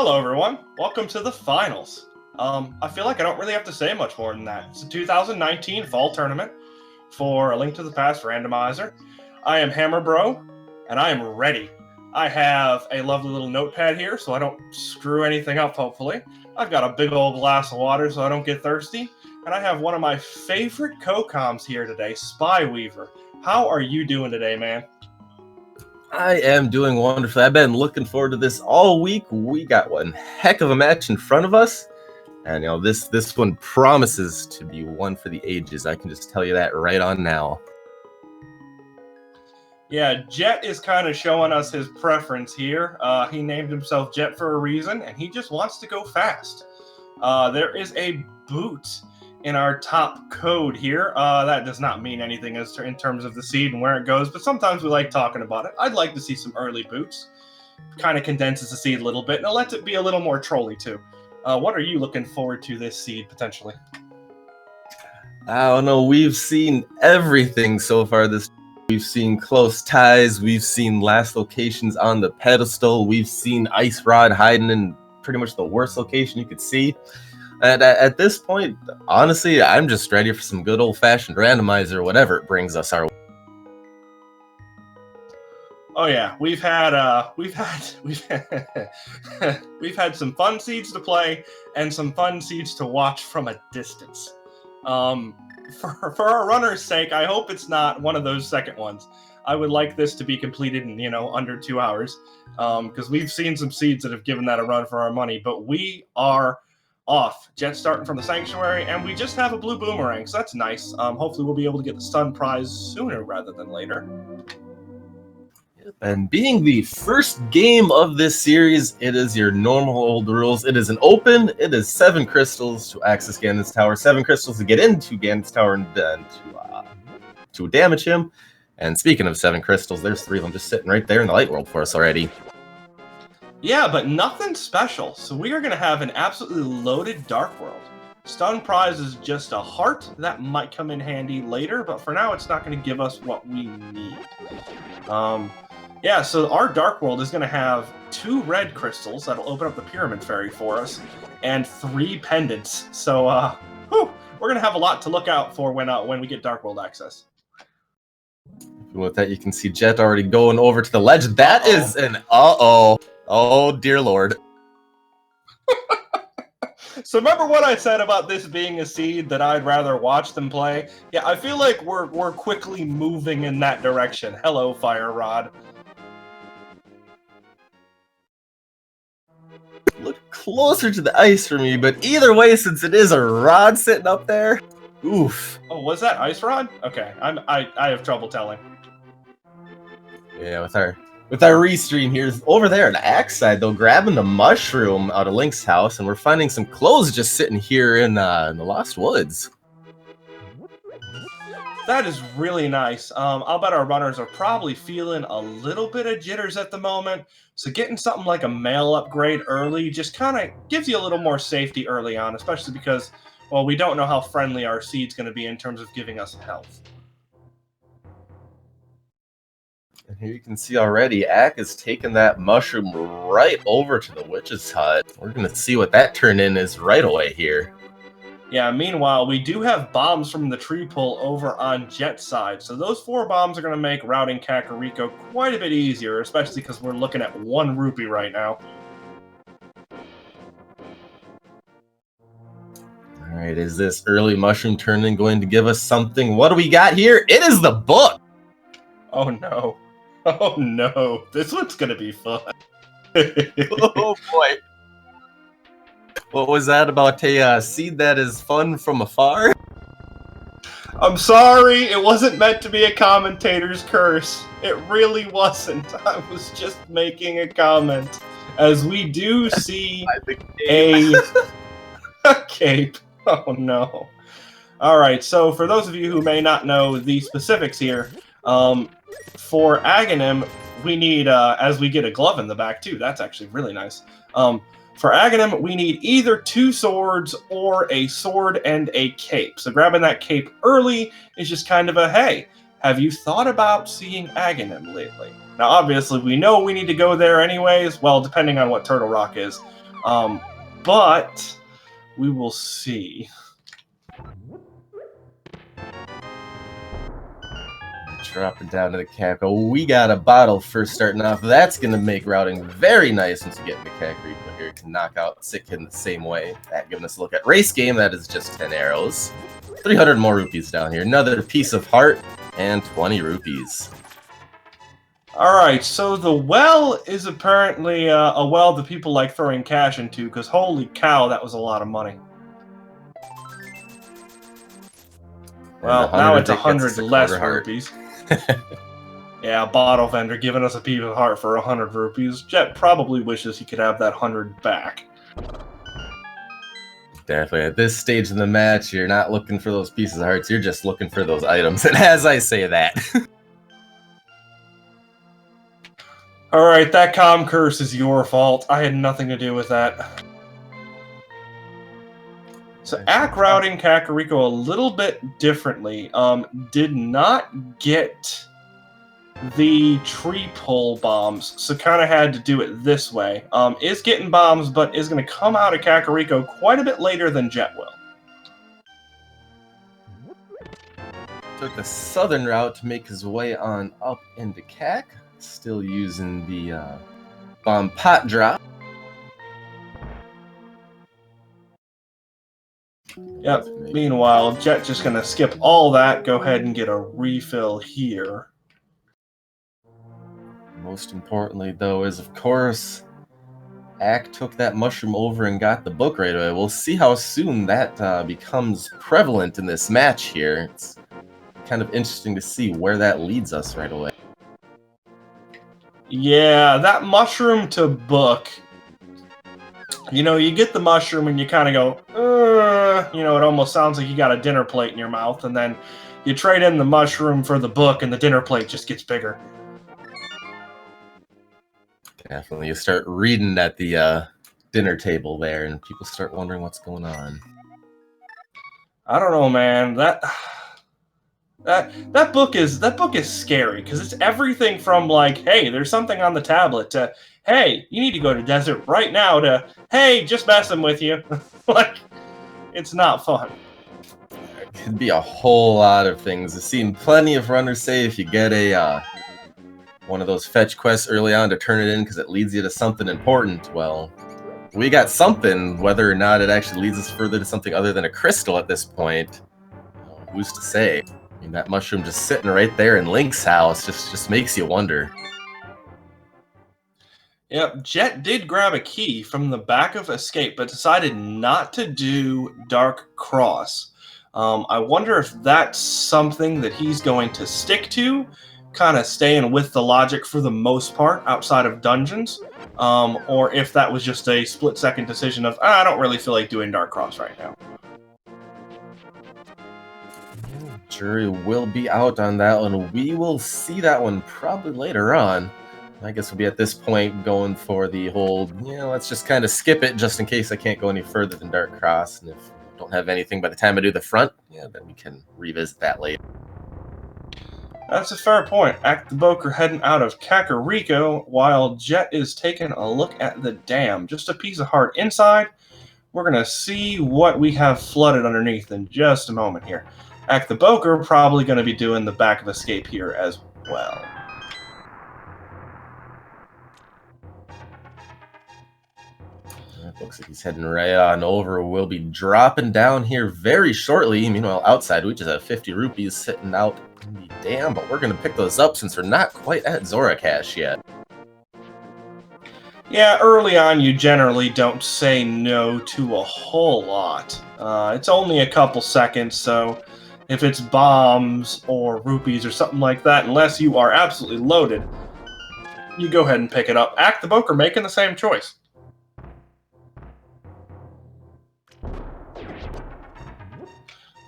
Hello, everyone. Welcome to the finals. I feel like I don't really have to say much more than that. It's a 2019 fall tournament for A Link to the Past Randomizer. I am Hammer Bro, and I am ready. I have a lovely little notepad here so I don't screw anything up, hopefully. I've got a big old glass of water so I don't get thirsty. And I have one of my favorite co-coms here today, Spy Weaver. How are you doing today, man? I am doing wonderfully. I've been looking forward to this all week. We got one heck of a match in front of us. And, this one promises to be one for the ages. I can just tell you that right on now. Yeah, Jet is kind of showing us his preference here. He named himself Jet for a reason, and he just wants to go fast. There is a boot in our top code here. That does not mean anything in terms of the seed and where it goes, but sometimes we like talking about it. I'd like to see some early boots. Kind of condenses the seed a little bit, and it lets it be a little more trolly too. What are you looking forward to this seed, potentially? I don't know. We've seen everything so far this. We've seen close ties. We've seen last locations on the pedestal. We've seen Ice Rod hiding in pretty much the worst location you could see. And at this point, honestly, I'm just ready for some good old-fashioned randomizer, whatever it brings us our way. Oh yeah, we've had we've had some fun seeds to play and some fun seeds to watch from a distance. For our runner's sake, I hope it's not one of those second ones. I would like this to be completed in under 2 hours, because we've seen some seeds that have given that a run for our money. But we are off. Jet starting from the sanctuary, and we just have a blue boomerang, so that's nice. Hopefully we'll be able to get the stun prize sooner rather than later. And being the first game of this series, it is your normal old rules. It is an open. It is 7 crystals to access Ganon's tower, 7 crystals to get into Ganon's tower and to damage him. And speaking of 7 crystals, there's 3 of them just sitting right there in the light world for us already. Yeah, but nothing special. So we are going to have an absolutely loaded Dark World. Stun prize is just a heart. That might come in handy later, but for now it's not going to give us what we need. Yeah, so our Dark World is going to have 2 red crystals that'll open up the Pyramid Fairy for us, and 3 pendants. So, we're going to have a lot to look out for when we get Dark World access. With that, you can see Jet already going over to the ledge. That is an uh-oh. Oh, dear Lord. So remember what I said about this being a seed that I'd rather watch than play? Yeah, I feel like we're quickly moving in that direction. Hello, Fire Rod. Look closer to the ice for me, but either way, since it is a rod sitting up there, oof. Oh, was that Ice Rod? Okay, I have trouble telling. Yeah, with our restream here, over there on the Axe side, though, grabbing the mushroom out of Link's house, and we're finding some clothes just sitting here in the Lost Woods. That is really nice. I'll bet our runners are probably feeling a little bit of jitters at the moment, so getting something like a mail upgrade early just kind of gives you a little more safety early on, especially because, well, we don't know how friendly our seed's going to be in terms of giving us health. And here you can see already, Ack is taking that mushroom right over to the witch's hut. We're going to see what that turn in is right away here. Yeah, meanwhile, we do have bombs from the tree pull over on Jet's side. So those 4 bombs are going to make routing Kakariko quite a bit easier, especially because we're looking at 1 rupee right now. All right, is this early mushroom turn-in going to give us something? What do we got here? It is the book! Oh, no. Oh, no. This one's going to be fun. Oh, boy. What was that about a seed that is fun from afar? I'm sorry, it wasn't meant to be a commentator's curse. It really wasn't. I was just making a comment. As we do see a cape. Oh no. Alright, so for those of you who may not know the specifics here, for Aghanim, we need, as we get a glove in the back too, that's actually really nice. For Aghanim, we need either 2 swords or a sword and a cape. So grabbing that cape early is just kind of a, hey, have you thought about seeing Aghanim lately? Now, obviously, we know we need to go there anyways, well, depending on what Turtle Rock is. But we will see. Dropping down to the cackle. We got a bottle first starting off. That's going to make routing very nice once you get into Kakariko here. You can knock out Sick in the same way. That giving us a look at race game. That is just 10 arrows. 300 more rupees down here. Another piece of heart and 20 rupees. Alright, so the well is apparently a well that people like throwing cash into, because holy cow, that was a lot of money. Well, now it's 100 less rupees. Yeah, a bottle vendor giving us a piece of heart for 100 rupees. Jet probably wishes he could have that 100 back. Definitely. At this stage in the match, you're not looking for those pieces of hearts. You're just looking for those items. And as I say that... Alright, that comm curse is your fault. I had nothing to do with that. So, Ack routing Kakariko a little bit differently. Did not get the tree pull bombs, so kind of had to do it this way. Is getting bombs, but is going to come out of Kakariko quite a bit later than Jet will. Took the southern route to make his way on up into Kak. Still using the bomb pot drop. Yep. Meanwhile, Jet just going to skip all that, go ahead and get a refill here. Most importantly, though, is, of course, Ack took that mushroom over and got the book right away. We'll see how soon that becomes prevalent in this match here. It's kind of interesting to see where that leads us right away. Yeah, that mushroom to book. You know, you get the mushroom and you kind of go, you know, it almost sounds like you got a dinner plate in your mouth, and then you trade in the mushroom for the book and the dinner plate just gets bigger. Definitely. You start reading at the dinner table there, and people start wondering what's going on. I don't know, man. That book is scary, because it's everything from, like, hey, there's something on the tablet, to, hey, you need to go to desert right now, to, hey, just messing with you. Like, it's not fun. It could be a whole lot of things. I've seen plenty of runners say if you get a one of those fetch quests early on to turn it in because it leads you to something important. Well, we got something, whether or not it actually leads us further to something other than a crystal at this point. Who's to say? I mean, that mushroom just sitting right there in Link's house just makes you wonder. Yep, Jet did grab a key from the back of Escape, but decided not to do Dark Cross. I wonder if that's something that he's going to stick to, kind of staying with the logic for the most part outside of dungeons, or if that was just a split-second decision of, I don't really feel like doing Dark Cross right now. Jury will be out on that one. We will see that one probably later on. I guess we'll be at this point going for the whole, let's just kind of skip it just in case I can't go any further than Dark Cross. And if I don't have anything by the time I do the front, then we can revisit that later. That's a fair point. Acktheboker heading out of Kakariko while Jet is taking a look at the dam. Just a piece of heart inside. We're going to see what we have flooded underneath in just a moment here. Acktheboker probably going to be doing the back of Escape here as well. Looks like he's heading right on over. We'll be dropping down here very shortly. Meanwhile, outside, we just have 50 rupees sitting out in the dam, but we're going to pick those up since we're not quite at Zora Cash yet. Yeah, early on, you generally don't say no to a whole lot. It's only a couple seconds, so if it's bombs or rupees or something like that, unless you are absolutely loaded, you go ahead and pick it up. Acktheboker making the same choice.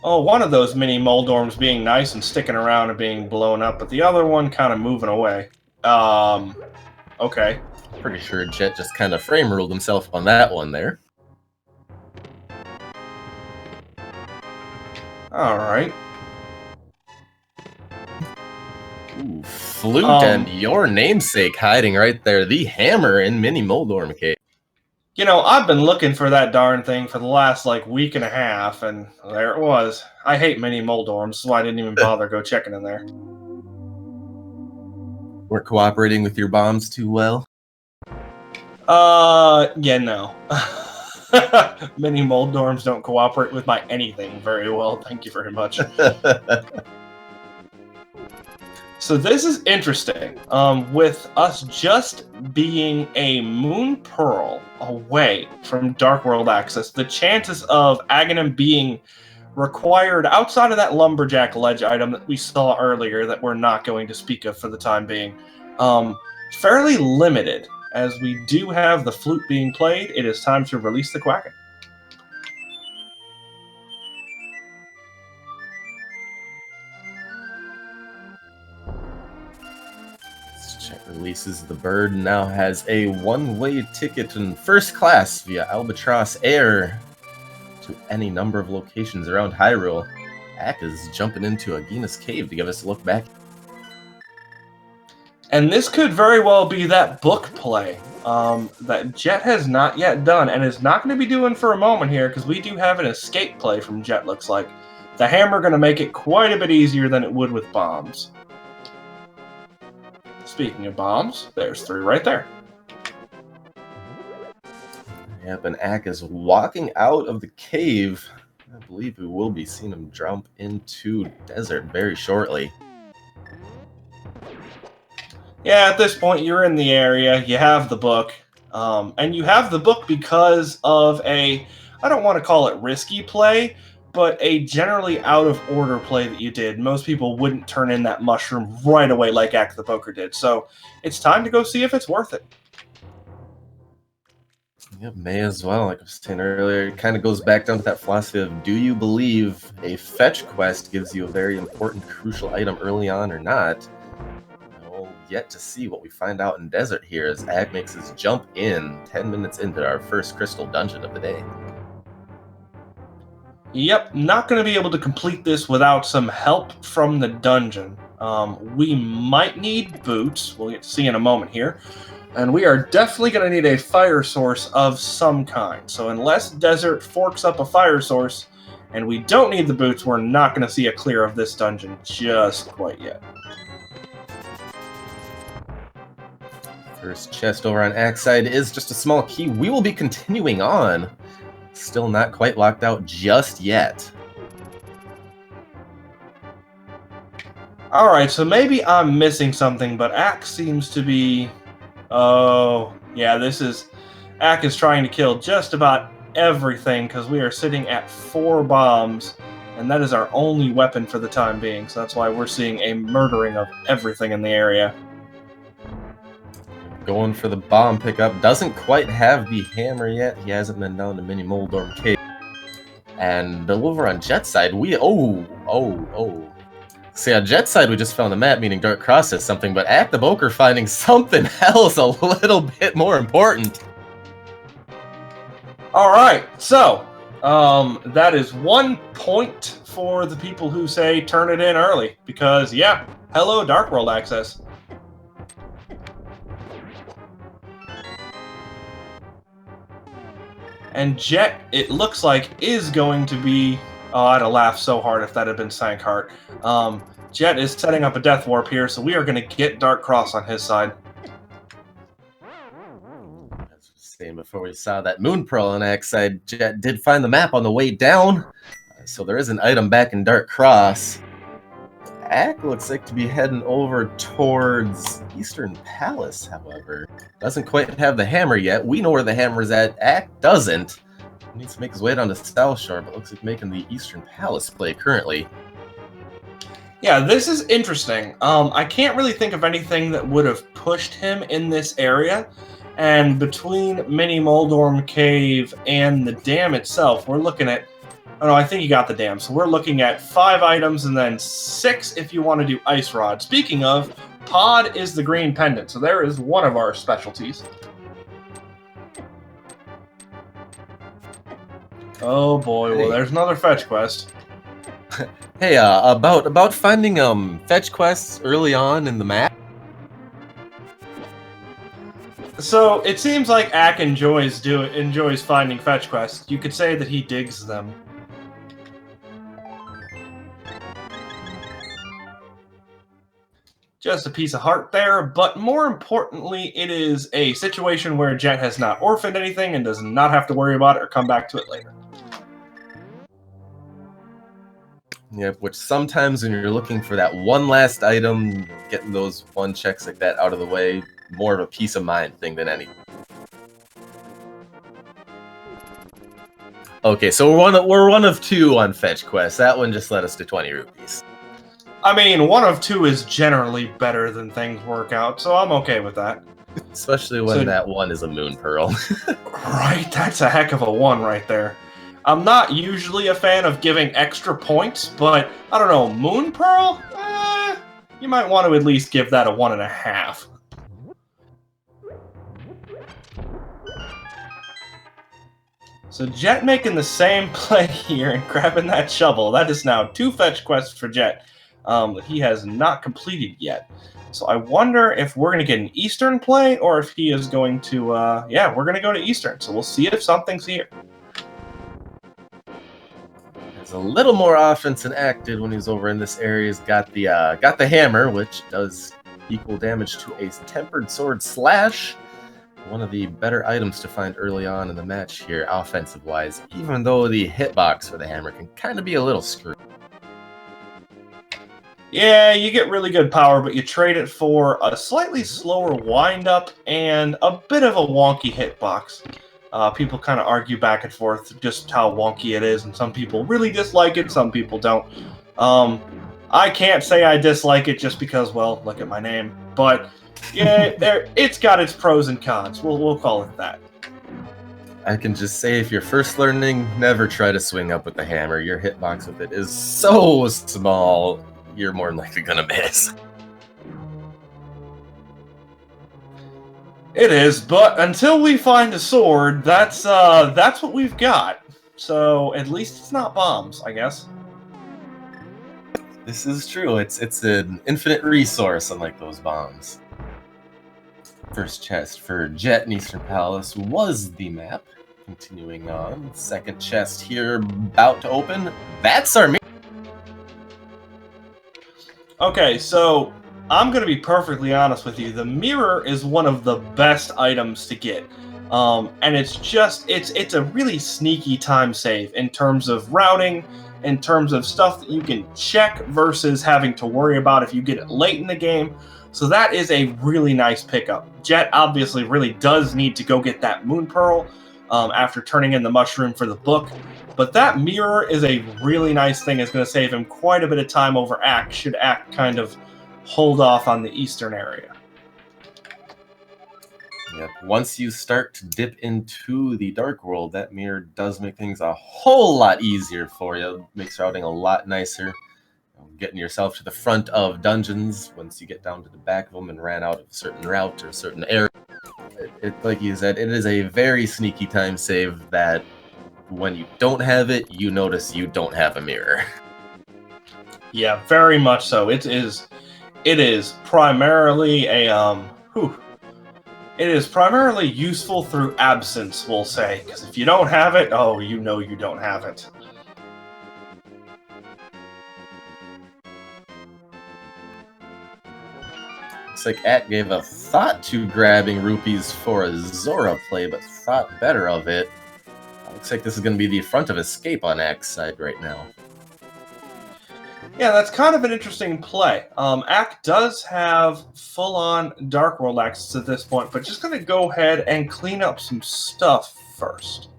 Oh, one of those mini Moldorms being nice and sticking around and being blown up, but the other one kind of moving away. Okay. Pretty sure Jet just kind of frame ruled himself on that one there. Alright. Ooh, Flute and your namesake hiding right there. The hammer in Mini Moldorm Cave. You know, I've been looking for that darn thing for the last, like, week and a half, and there it was. I hate mini Moldorms, so I didn't even bother go checking in there. We're cooperating with your bombs too well. Yeah, no. Mini Moldorms don't cooperate with my anything very well, thank you very much. So this is interesting. With us just being a Moon Pearl away from Dark World access, the chances of Aghanim being required outside of that Lumberjack Ledge item that we saw earlier that we're not going to speak of for the time being, fairly limited. As we do have the flute being played, it is time to release the Quacken. Check releases the bird now has a one-way ticket in first class via Albatross Air to any number of locations around Hyrule. Ack is jumping into Agina's cave to give us a look back. And this could very well be that book play that Jet has not yet done and is not going to be doing for a moment here, because we do have an escape play from Jet, looks like. The hammer going to make it quite a bit easier than it would with bombs. Speaking of bombs, there's 3 right there. Yep, and Ack is walking out of the cave. I believe we will be seeing him jump into desert very shortly. Yeah, at this point, you're in the area, you have the book, and you have the book because of a, I don't want to call it risky play, but a generally out-of-order play that you did. Most people wouldn't turn in that mushroom right away like Acktheboker did, so it's time to go see if it's worth it. Yep, may as well. Like I was saying earlier, it kind of goes back down to that philosophy of, do you believe a fetch quest gives you a very important, crucial item early on or not? Yet to see what we find out in desert here as Ack makes his jump in 10 minutes into our first crystal dungeon of the day. Yep, not going to be able to complete this without some help from the dungeon. We might need boots, we'll get to see in a moment here, and we are definitely going to need a fire source of some kind. So unless desert forks up a fire source, and we don't need the boots, we're not going to see a clear of this dungeon just quite yet. First chest over on Ack's side is just a small key. We will be continuing on. Still not quite locked out just yet. Alright, so maybe I'm missing something, but Ack seems to be... Oh, yeah, this is... Ack is trying to kill just about everything, because we are sitting at 4 bombs, and that is our only weapon for the time being, so that's why we're seeing a murdering of everything in the area. Going for the bomb pickup. Doesn't quite have the hammer yet. He hasn't been down to Mini Moldorm Cave. And over on Jet's side, we... Oh. See, on Jet's side, we just found the map, meaning Dark Cross says something, but Acktheboker finding something else a little bit more important. Alright, so, that is 1 point for the people who say turn it in early, because, yeah, hello Dark World access. And Jet, it looks like, is going to be... Oh, I'd have laughed so hard if that had been Sankheart. Jet is setting up a Death Warp here, so we are going to get Dark Cross on his side. As I was saying before we saw that Moon Pearl on Ack's side, Jet did find the map on the way down. So there is an item back in Dark Cross. Ack looks like to be heading over towards Eastern Palace, however. Doesn't quite have the hammer yet. We know where the hammer's at. Ack doesn't. He needs to make his way down to South Shore, but looks like making the Eastern Palace play currently. Yeah, this is interesting. I can't really think of anything that would have pushed him in this area. And between Mini Moldorm Cave and the dam itself, we're looking at... Oh no, I think you got the dam. So we're looking at 5 items and then 6 if you want to do Ice Rod. Speaking of, Pod is the green pendant, so there is one of our specialties. Oh boy, well there's another fetch quest. Hey, about finding fetch quests early on in the map. So it seems like Ack enjoys finding fetch quests. You could say that he digs them. Just a piece of heart there, but more importantly, it is a situation where Jet has not orphaned anything and does not have to worry about it or come back to it later. Yep, which sometimes when you're looking for that one last item, getting those one checks like that out of the way, more of a peace of mind thing than anything. Okay, so we're one of 2 on fetch quest. That one just led us to 20 rupees. I mean, 1 of 2 is generally better than things work out, so I'm okay with that. Especially when that one is a moon pearl. Right, that's a heck of a 1 right there. I'm not usually a fan of giving extra points, but I don't know, moon pearl? You might want to at least give that a 1.5. So Jet making the same play here and grabbing that shovel. That is now 2 fetch quests for Jet that he has not completed yet. So I wonder if we're going to get an Eastern play or if he is going to, yeah, we're going to go to Eastern. So we'll see if something's here. There's a little more offense than Ack did when he was over in this area. He's got the hammer, which does equal damage to a tempered sword slash. One of the better items to find early on in the match here, offensive-wise, even though the hitbox for the hammer can kind of be a little screwed. Yeah, you get really good power, but you trade it for a slightly slower wind-up and a bit of a wonky hitbox. People kind of argue back and forth just how wonky it is, and some people really dislike it, some people don't. I can't say I dislike it just because, well, look at my name. But, yeah, it's got its pros and cons. We'll call it that. I can just say if you're first learning, never try to swing up with the hammer. Your hitbox with it is so small, you're more than likely gonna miss. It is, but until we find a sword, that's what we've got. So at least it's not bombs, I guess. This is true. It's an infinite resource, unlike those bombs. First chest for Jet in Eastern Palace was the map. Continuing on, second chest here about to open. That's our mirror. Okay, so I'm going to be perfectly honest with you. The mirror is one of the best items to get. And it's a really sneaky time save in terms of routing, in terms of stuff that you can check versus having to worry about if you get it late in the game. So that is a really nice pickup. Jet obviously really does need to go get that moon pearl after turning in the mushroom for the book. But that mirror is a really nice thing. It's going to save him quite a bit of time over Ack, should Ack kind of hold off on the eastern area. Yep. Once you start to dip into the dark world, that mirror does make things a whole lot easier for you. Makes routing a lot nicer. Getting yourself to the front of dungeons once you get down to the back of them and ran out of a certain route or a certain area. Like you said, it is a very sneaky time save that when you don't have it, you notice you don't have a mirror. Yeah, very much so. It is primarily a it is primarily useful through absence, we'll say, because if you don't have it, oh, you know you don't have it. Looks like Ack gave a thought to grabbing rupees for a Zora play, but thought better of it. Looks like this is going to be the front of escape on Ack's side right now. Yeah, that's kind of an interesting play. Ack does have full-on Dark World access at this point, but just going to go ahead and clean up some stuff first.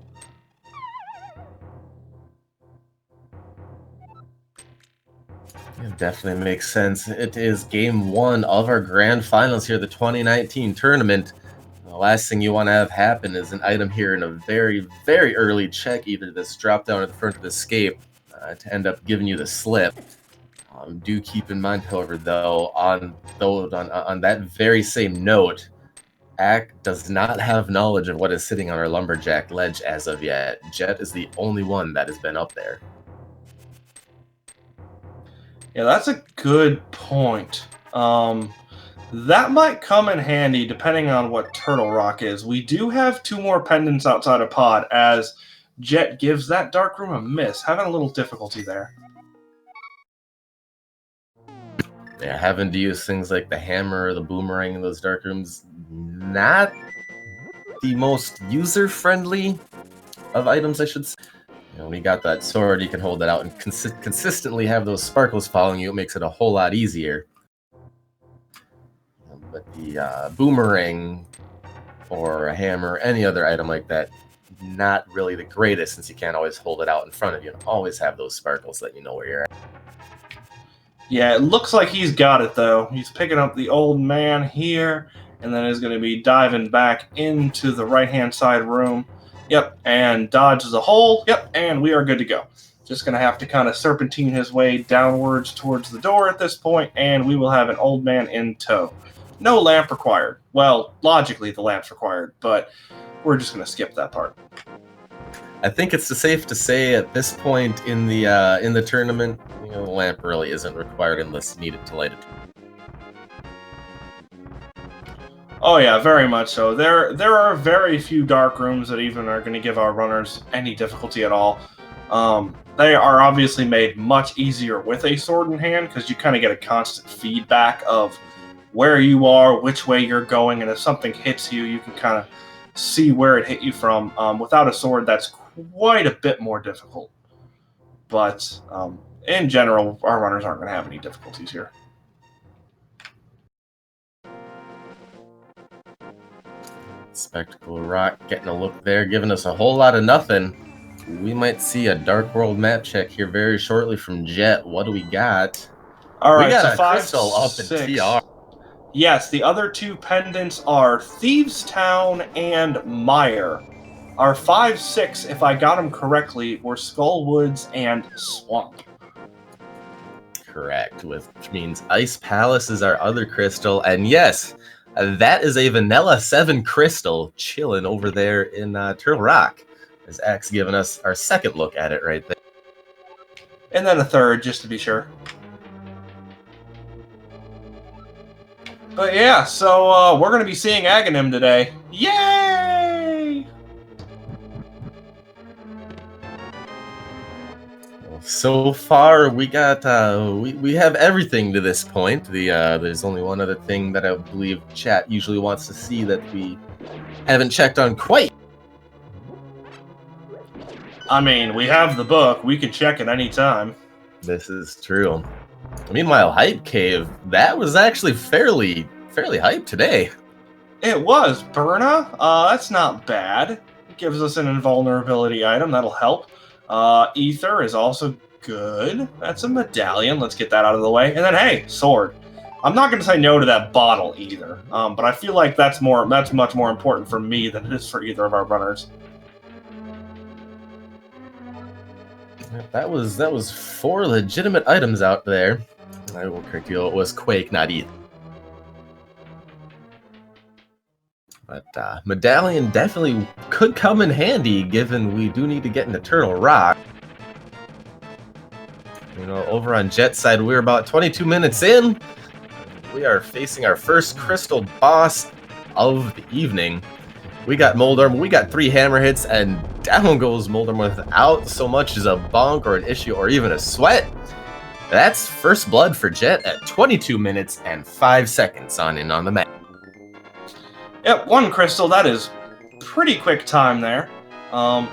It definitely makes sense. It is game 1 of our grand finals here, the 2019 tournament. The last thing you want to have happen is an item here in a very, very early check, either this drop down at the front of escape to end up giving you the slip. Do keep in mind, however, though, on that very same note, Ack does not have knowledge of what is sitting on our lumberjack ledge as of yet. Jet is the only one that has been up there. Yeah, that's a good point. That might come in handy depending on what Turtle Rock is. We do have 2 more pendants outside of Pod, as Jet gives that Dark Room a miss. Having a little difficulty there. Yeah, having to use things like the hammer or the boomerang in those dark rooms, not the most user-friendly of items, I should say. You know, when you got that sword, you can hold that out and consistently have those sparkles following you. It makes it a whole lot easier. But the boomerang or a hammer, any other item like that, not really the greatest, since you can't always hold it out in front of you and always have those sparkles that you know where you're at. Yeah, it looks like he's got it, though. He's picking up the old man here, and then is going to be diving back into the right-hand side room. Yep, and dodges a hole. Yep, and we are good to go. Just going to have to kind of serpentine his way downwards towards the door at this point, and we will have an old man in tow. No lamp required. Well, logically, the lamp's required, but we're just going to skip that part. I think it's safe to say at this point in the tournament, you know, the lamp really isn't required unless you need it to light it. Oh yeah, very much so. There are very few dark rooms that even are going to give our runners any difficulty at all. They are obviously made much easier with a sword in hand, because you kind of get a constant feedback of where you are, which way you're going, and if something hits you, you can kind of see where it hit you from. Without a sword, that's quite a bit more difficult. But in general, our runners aren't going to have any difficulties here. Spectacle Rock getting a look there, giving us a whole lot of nothing. We might see a Dark World map check here very shortly from Jet. What do we got? All right, we got so a 5, crystal up 6. in TR. Yes, the other 2 pendants are Thieves Town and Mire. Our 5, 6, if I got them correctly, were Skull Woods and Swamp. Correct, which means Ice Palace is our other crystal. And yes, that is a Vanilla 7 crystal chilling over there in Turtle Rock. As Axe giving us our second look at it right there. And then a 3rd, just to be sure. But yeah, so we're going to be seeing Aghanim today. Yay! So far, we got we have everything to this point. There's only one other thing that I believe chat usually wants to see that we haven't checked on quite. I mean, we have the book. We can check it anytime. This is true. Meanwhile, Hype Cave, that was actually fairly hype today. It was. Burna? That's not bad. It gives us an invulnerability item. That'll help. Ether is also good. That's a medallion. Let's get that out of the way. And then, hey, sword. I'm not going to say no to that bottle either. But I feel like that's much more important for me than it is for either of our runners. That was 4 legitimate items out there. I will correct you. It was Quake, not Ether. But medallion definitely could come in handy, given we do need to get into Turtle Rock. You know, over on Jet's side, we're about 22 minutes in. We are facing our first crystal boss of the evening. We got Moldorm, we got 3 hammer hits, and down goes Moldorm without so much as a bonk or an issue or even a sweat. That's first blood for Jet at 22 minutes and 5 seconds on the map. Yep, 1 crystal. That is pretty quick time there.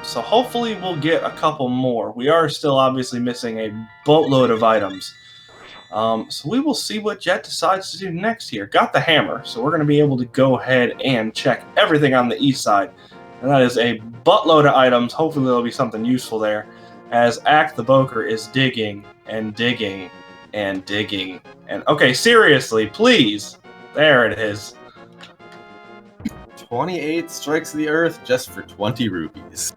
So hopefully we'll get a couple more. We are still obviously missing a boatload of items. So we will see what Jet decides to do next here. Got the hammer, so we're going to be able to go ahead and check everything on the east side. And that is a buttload of items. Hopefully there'll be something useful there, as Acktheboker is digging and digging and digging. And okay, seriously, please. There it is. 28 strikes the earth just for 20 rupees.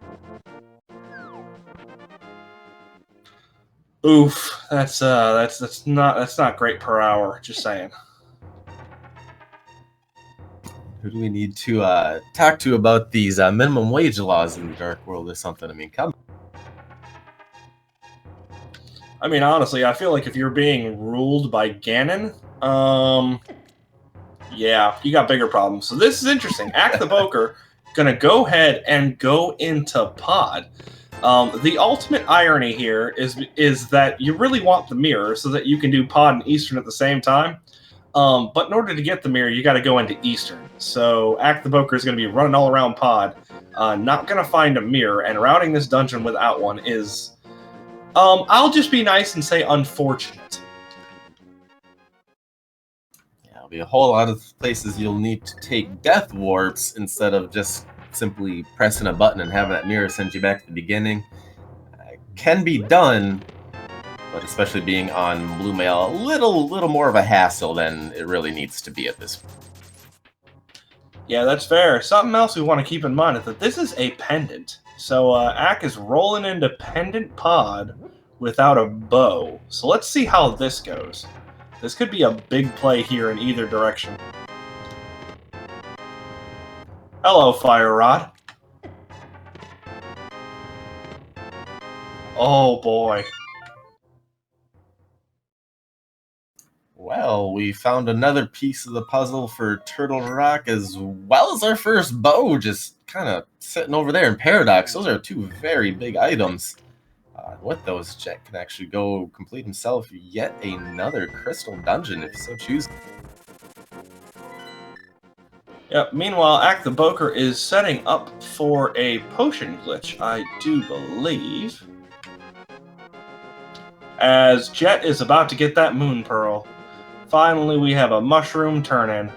Oof, that's not great per hour. Just saying. Who do we need to talk to about these minimum wage laws in the Dark World or something? I mean, come on. I mean, honestly, I feel like if you're being ruled by Ganon, Yeah, you got bigger problems. So this is interesting. Acktheboker gonna go ahead and go into pod. The ultimate irony here is that you really want the mirror so that you can do pod and Eastern at the same time. But in order to get the mirror, you got to go into Eastern. So Acktheboker is going to be running all around pod, not going to find a mirror, and routing this dungeon without one is, I'll just be nice and say unfortunate. Yeah, there'll be a whole lot of places you'll need to take death warps instead of just simply pressing a button and having that mirror send you back to the beginning. It can be done, but especially being on Blue Mail, a little more of a hassle than it really needs to be at this point. Yeah, that's fair. Something else we want to keep in mind is that this is a pendant. So Ack is rolling into pendant pod without a bow. So let's see how this goes. This could be a big play here in either direction. Hello, Fire Rod. Oh, boy. Well, we found another piece of the puzzle for Turtle Rock, as well as our first bow just kind of sitting over there in Paradox. Those are two very big items. With those, Jet can actually go complete himself yet another crystal dungeon if he so chooses. Yep, meanwhile, Acktheboker is setting up for a potion glitch, I do believe. As Jet is about to get that Moon Pearl. Finally, we have a mushroom turn-in.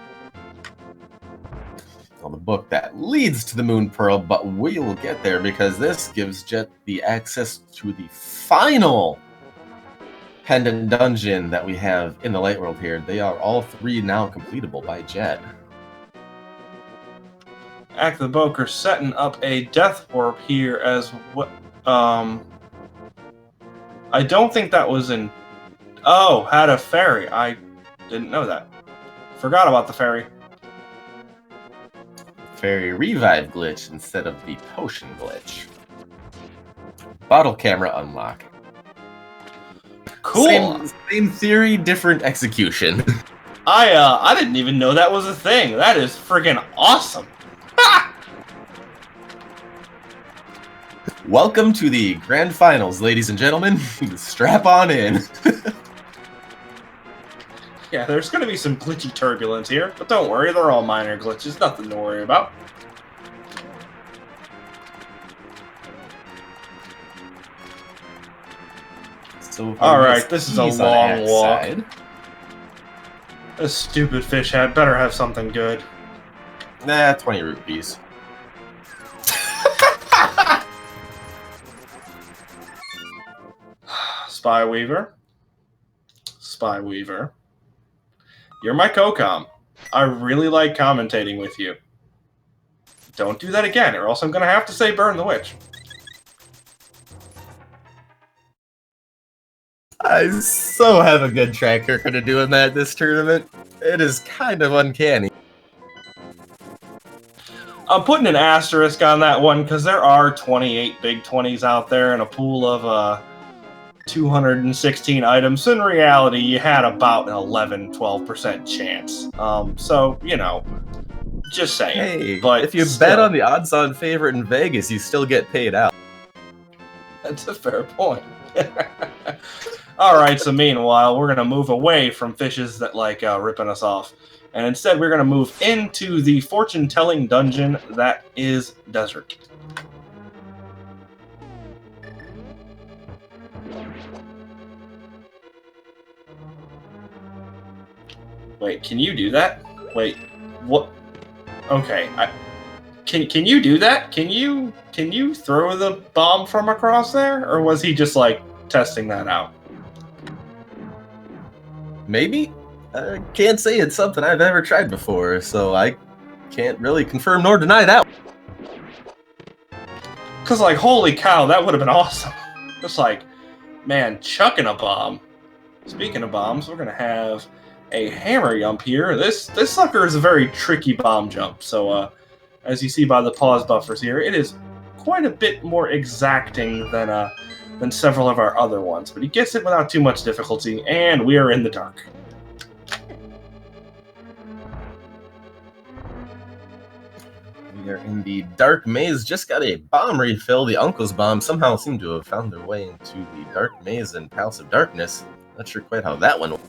Well, the book that leads to the Moon Pearl, but we will get there because this gives Jet the access to the final pendant dungeon that we have in the Light World here. They are all three now completable by Jet. Acktheboker setting up a death warp here as what? I don't think that was in. Oh, had a fairy. I didn't know that. Forgot about the fairy. Fairy revive glitch instead of the potion glitch. Bottle camera unlock. Cool. Same theory, different execution. I didn't even know that was a thing. That is friggin' awesome. Welcome to the grand finals, ladies and gentlemen. Strap on in. Yeah, there's going to be some glitchy turbulence here, but don't worry, they're all minor glitches, nothing to worry about. So alright, this is a long walk. Side. This stupid fish head better have something good. Nah, 20 rupees. Spy Weaver. Spy Weaver. You're my co-com. I really like commentating with you. Don't do that again, or else I'm going to have to say burn the witch. I so have a good track record of doing that this tournament. It is kind of uncanny. I'm putting an asterisk on that one because there are 28 big 20s out there in a pool of 216 items. In reality, you had about an 11-12% chance. So, you know, just saying. Hey, but if you bet on the odds-on favorite in Vegas, you still get paid out. That's a fair point. Alright, so meanwhile, we're going to move away from fishes that like ripping us off. And instead, we're going to move into the fortune-telling dungeon that is Desert. Wait, can you do that? Wait, what? Okay, can you do that? Can you throw the bomb from across there, or was he just like testing that out? Maybe. I can't say it's something I've ever tried before, so I can't really confirm nor deny that. Cause like, holy cow, that would have been awesome. Just like, man, chucking a bomb. Speaking of bombs, we're gonna have a hammer jump here. This sucker is a very tricky bomb jump. So, as you see by the pause buffers here, it is quite a bit more exacting than several of our other ones. But he gets it without too much difficulty, and we are in the dark. We are in the dark maze. Just got a bomb refill. The uncle's bomb somehow seemed to have found their way into the dark maze and Palace of Darkness. Not sure quite how that one went.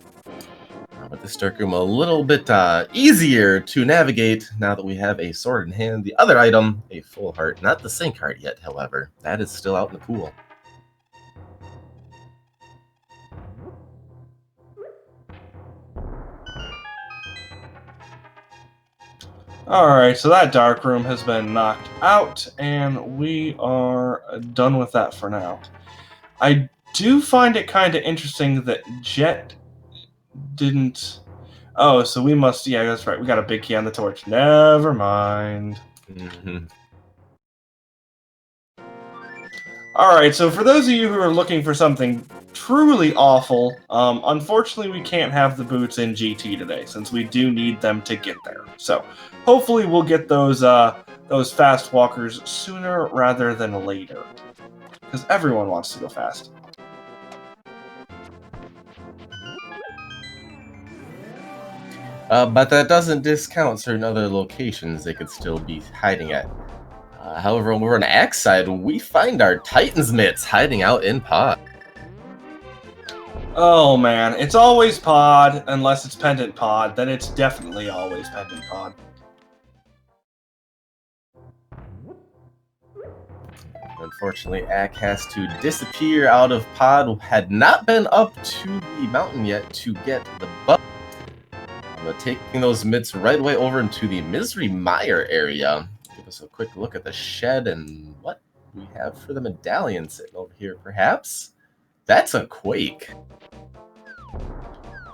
But this dark room a little bit easier to navigate now that we have a sword in hand. The other item, a full heart. Not the sync heart yet, however. That is still out in the pool. Alright, so that dark room has been knocked out, and we are done with that for now. I do find it kind of interesting that Jet didn't... Oh, so we must... Yeah, that's right. We got a big key on the torch. Never mind. Alright, so for those of you who are looking for something truly awful, unfortunately we can't have the boots in GT today, since we do need them to get there. So, hopefully we'll get those fast walkers sooner rather than later. Because everyone wants to go fast. But that doesn't discount certain other locations they could still be hiding at. However, when we're on Axe side, we find our Titan's mitts hiding out in Pod. Oh man, it's always Pod, unless it's Pendant Pod, then it's definitely always Pendant Pod. Unfortunately, Ack has to disappear out of Pod. Had not been up to the mountain yet to get the buff. But taking those mitts right away over into the Misery Mire area. Give us a quick look at the shed and what we have for the medallion sitting over here, perhaps? That's a Quake.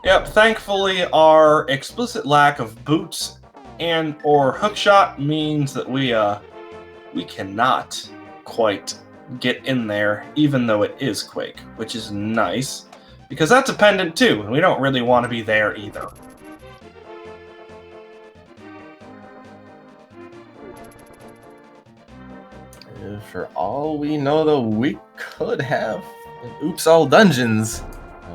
Yep, thankfully our explicit lack of boots and or hookshot means that we cannot quite get in there, even though it is Quake, which is nice, because that's a pendant too, and we don't really want to be there either. For all we know, though, we could have an Oops All Dungeons.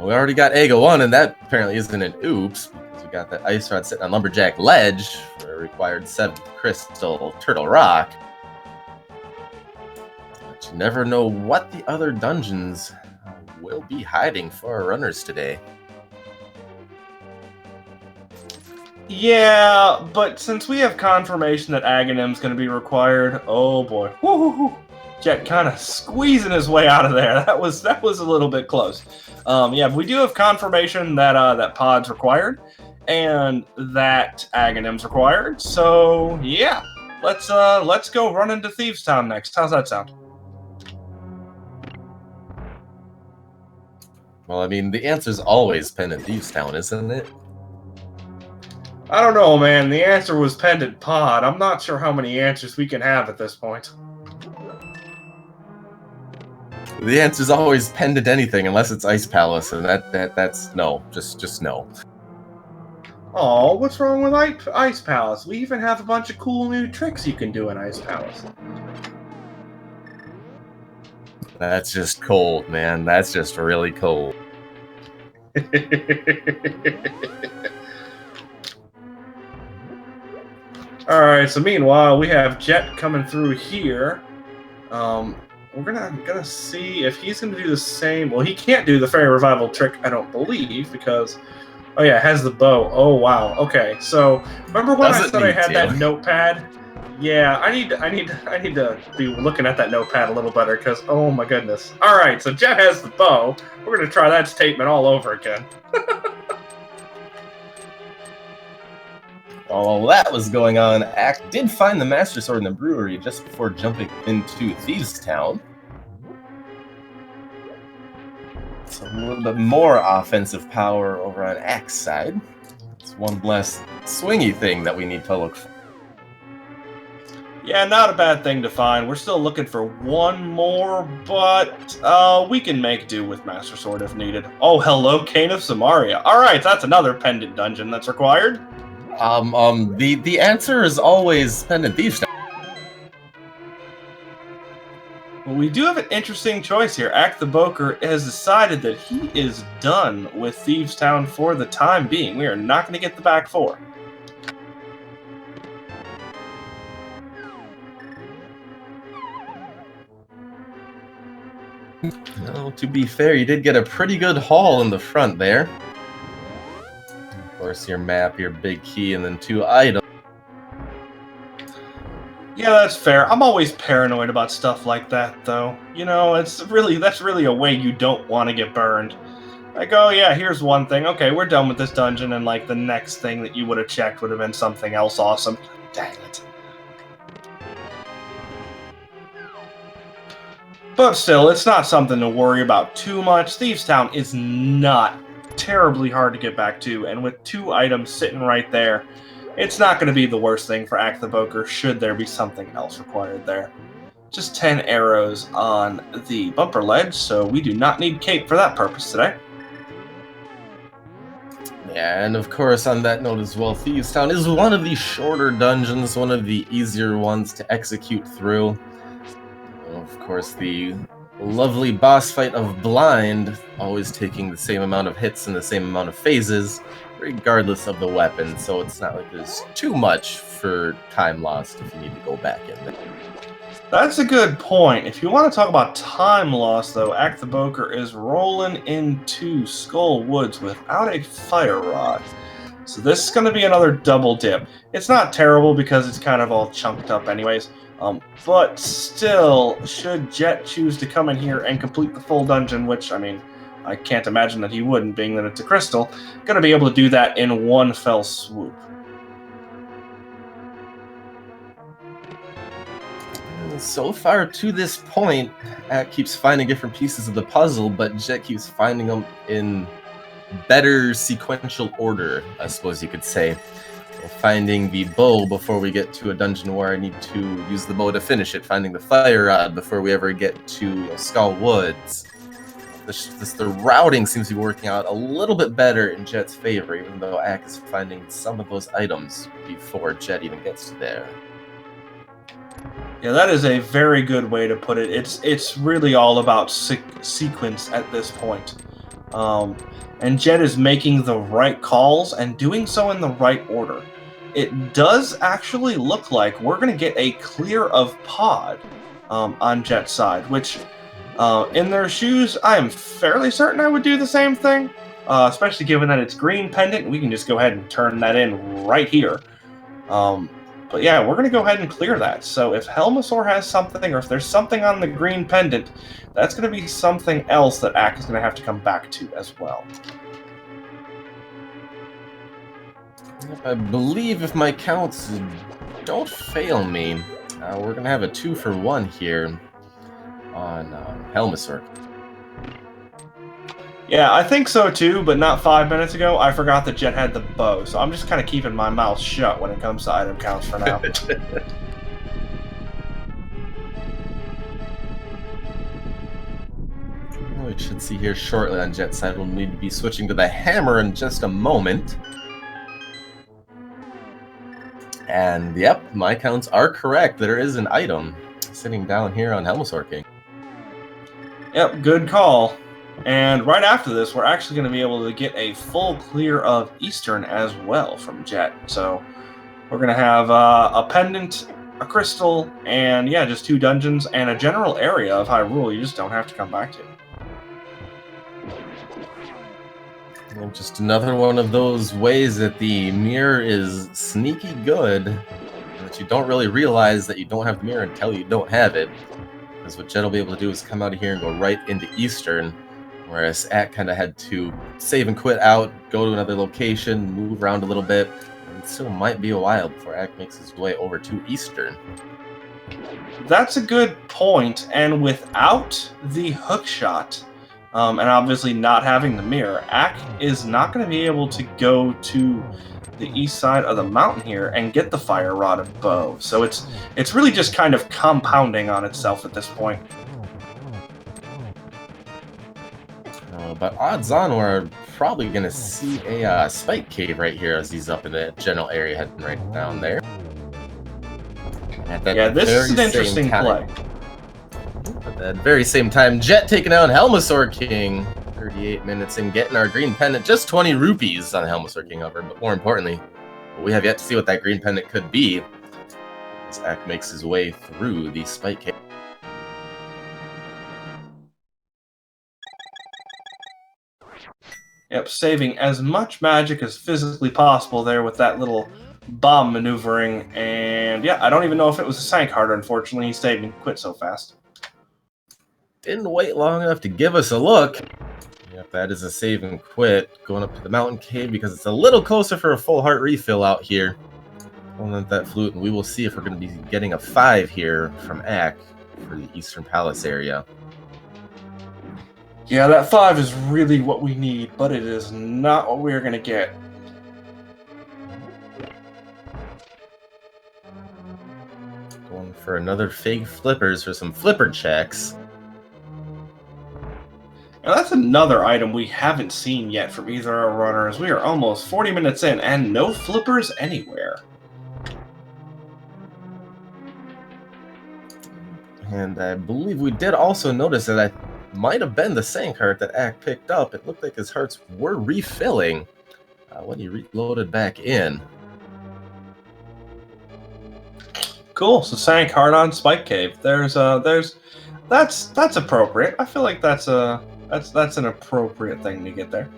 We already got Ega 1, and that apparently isn't an oops, because we got that Ice Rod sitting on Lumberjack Ledge for a required 7th Crystal Turtle Rock. But you never know what the other dungeons will be hiding for our runners today. Yeah, but since we have confirmation that Aghanim's going to be required, oh boy. Woo-hoo-hoo. Jet kind of squeezing his way out of there. That was a little bit close. Yeah, we do have confirmation that that Pod's required and that Aghanim's required. So yeah, let's go run into Thieves Town next. How's that sound? Well, I mean, the answer's always Pendant Thieves Town, isn't it? I don't know, man. The answer was Pendant Pod. I'm not sure how many answers we can have at this point. The answer's always Pendant anything, unless it's Ice Palace, and that's no, just no. Oh, what's wrong with Ice Palace? We even have a bunch of cool new tricks you can do in Ice Palace. That's just cold, man. That's just really cold. Alright, so meanwhile, we have Jet coming through here. We're gonna see if he's gonna do the same. Well, he can't do the Fairy Revival trick, I don't believe, because oh yeah, it has the bow. Oh wow. Okay, so remember when I said I had that notepad? Yeah, I need to be looking at that notepad a little better, because oh my goodness. Alright, so Jet has the bow. We're gonna try that statement all over again. While that was going on, Ack did find the Master Sword in the brewery just before jumping into Thieves Town. So a little bit more offensive power over on Ack's side. It's one less swingy thing that we need to look for. Yeah, not a bad thing to find. We're still looking for one more, but we can make do with Master Sword if needed. Oh, hello, Cane of Samaria. All right, that's another pendant dungeon that's required. The answer is always Pendant Thieves Town. Well, we do have an interesting choice here. Acktheboker has decided that he is done with Thieves Town for the time being. We are not going to get the back 4. No, to be fair, you did get a pretty good haul in the front there. Of course, your map, your big key, and then 2 items. Yeah, that's fair. I'm always paranoid about stuff like that, though. You know, that's really a way you don't want to get burned. Like, oh yeah, here's one thing. Okay, we're done with this dungeon, and like the next thing that you would have checked would have been something else awesome. Dang it. But still, it's not something to worry about too much. Thieves' Town is not terribly hard to get back to, and with 2 items sitting right there, it's not going to be the worst thing for Acktheboker should there be something else required there. Just 10 arrows on the bumper ledge, so we do not need cape for that purpose today. Yeah, and of course, on that note as well, Thieves' Town is one of the shorter dungeons, one of the easier ones to execute through. Of course, the lovely boss fight of Blind, always taking the same amount of hits and the same amount of phases, regardless of the weapon, so it's not like there's too much for time lost if you need to go back in there. That's a good point. If you want to talk about time loss, though, Acktheboker is rolling into Skull Woods without a fire rod. So this is going to be another double dip. It's not terrible because it's kind of all chunked up anyways. But still, should Jet choose to come in here and complete the full dungeon, which, I mean, I can't imagine that he wouldn't, being that it's a crystal, going to be able to do that in one fell swoop. So far to this point, Ack keeps finding different pieces of the puzzle, but Jet keeps finding them in better sequential order, I suppose you could say. Finding the bow before we get to a dungeon where I need to use the bow to finish it. Finding the fire rod before we ever get to Skull Woods. The routing seems to be working out a little bit better in Jet's favor, even though Ack is finding some of those items before Jet even gets to there. Yeah, that is a very good way to put it. It's really all about sequence at this point. And Jet is making the right calls and doing so in the right order. It does actually look like we're going to get a clear of pod on Jet's side, which in their shoes, I am fairly certain I would do the same thing, especially given that it's green pendant. We can just go ahead and turn that in right here. But yeah, we're going to go ahead and clear that. So if Helmasaur has something, or if there's something on the green pendant, that's going to be something else that Ack is going to have to come back to as well. I believe if my counts don't fail me, we're going to have a 2-for-1 here on Helmasaur. Yeah, I think so too, but not 5 minutes ago, I forgot that Jet had the bow, so I'm just kind of keeping my mouth shut when it comes to item counts for now. We should see here shortly on Jet's side. We'll need to be switching to the hammer in just a moment. And yep, my counts are correct. There is an item sitting down here on Helmasaur King. Yep, good call. And right after this, we're actually going to be able to get a full clear of Eastern as well from Jet. So we're going to have a pendant, a crystal, and yeah, just 2 dungeons and a general area of Hyrule you just don't have to come back to. And just another one of those ways that the mirror is sneaky good, that you don't really realize that you don't have the mirror until you don't have it. Because what Jet will be able to do is come out of here and go right into Eastern, whereas Ack kind of had to save and quit out, go to another location, move around a little bit, and it still might be a while before Ack makes his way over to Eastern. That's a good point, and without the hook shot, and obviously not having the mirror, Ack is not going to be able to go to the east side of the mountain here and get the fire rod and bow. So it's really just kind of compounding on itself at this point. But odds on we're probably going to see a spike cave right here as he's up in the general area heading right down there. Yeah, this is an interesting play. At that very same time, Jet taking out Helmasaur King. 38 minutes and getting our green pendant. Just 20 rupees on Helmasaur King over. But more importantly, we have yet to see what that green pendant could be as Ack makes his way through the spike cave. Yep, saving as much magic as physically possible there with that little bomb maneuvering. And yeah, I don't even know if it was a sank harder, unfortunately. He saved and quit so fast. Didn't wait long enough to give us a look. Yep, that is a save and quit. Going up to the mountain cave because it's a little closer for a full heart refill out here. Pulling out that flute, and we will see if we're going to be getting a 5 here from Ack for the Eastern Palace area. Yeah, that 5 is really what we need, but it is not what we're going to get. Going for another fake flippers for some flipper checks. And that's another item we haven't seen yet from either our runners. We are almost 40 minutes in, and no flippers anywhere. And I believe we did also notice that I might have been the sank heart that Ack picked up. It looked like his hearts were refilling when he reloaded back in. Cool. So sank heart on Spike Cave. That's appropriate. I feel like that's an appropriate thing to get there.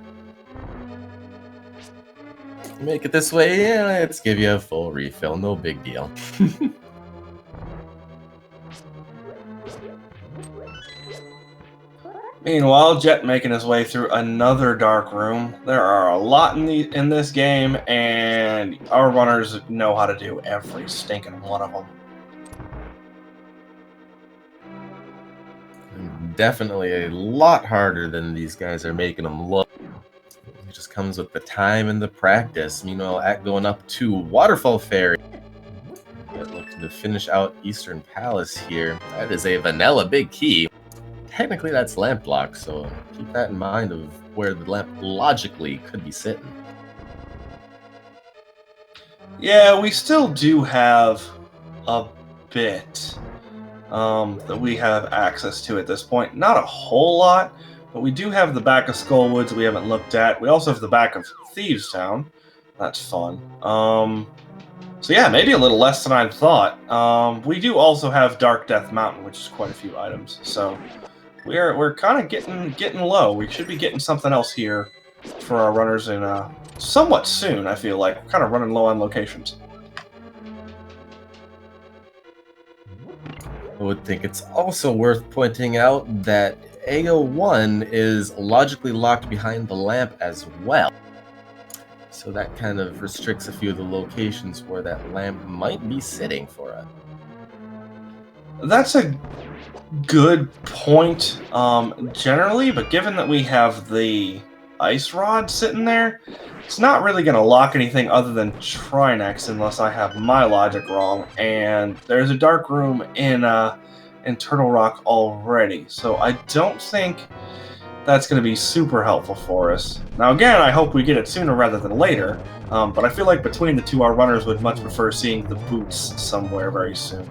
Make it this way, yeah, let's give you a full refill. No big deal. Meanwhile, Jet making his way through another dark room. There are a lot in this game, and our runners know how to do every stinking one of them. Definitely a lot harder than these guys are making them look. It just comes with the time and the practice. Meanwhile, Ack going up to Waterfall Ferry. Looking to finish out Eastern Palace here. That is a vanilla big key. Technically, that's lamp block, so keep that in mind of where the lamp logically could be sitting. Yeah, we still do have a bit that we have access to at this point. Not a whole lot, but we do have the back of Skullwoods we haven't looked at. We also have the back of Thieves Town. That's fun. So yeah, maybe a little less than I thought. We do also have Dark Death Mountain, which is quite a few items. So we're kind of getting low. We should be getting something else here for our runners in somewhat soon. I feel like we're kind of running low on locations. I would think it's also worth pointing out that AO1 is logically locked behind the lamp as well. So that kind of restricts a few of the locations where that lamp might be sitting for us. That's a good point, generally, but given that we have the ice rod sitting there, it's not really going to lock anything other than Trinex unless I have my logic wrong, and there's a dark room in Turtle Rock already, so I don't think that's going to be super helpful for us. Now again, I hope we get it sooner rather than later, but I feel like between the two, our runners would much prefer seeing the boots somewhere very soon.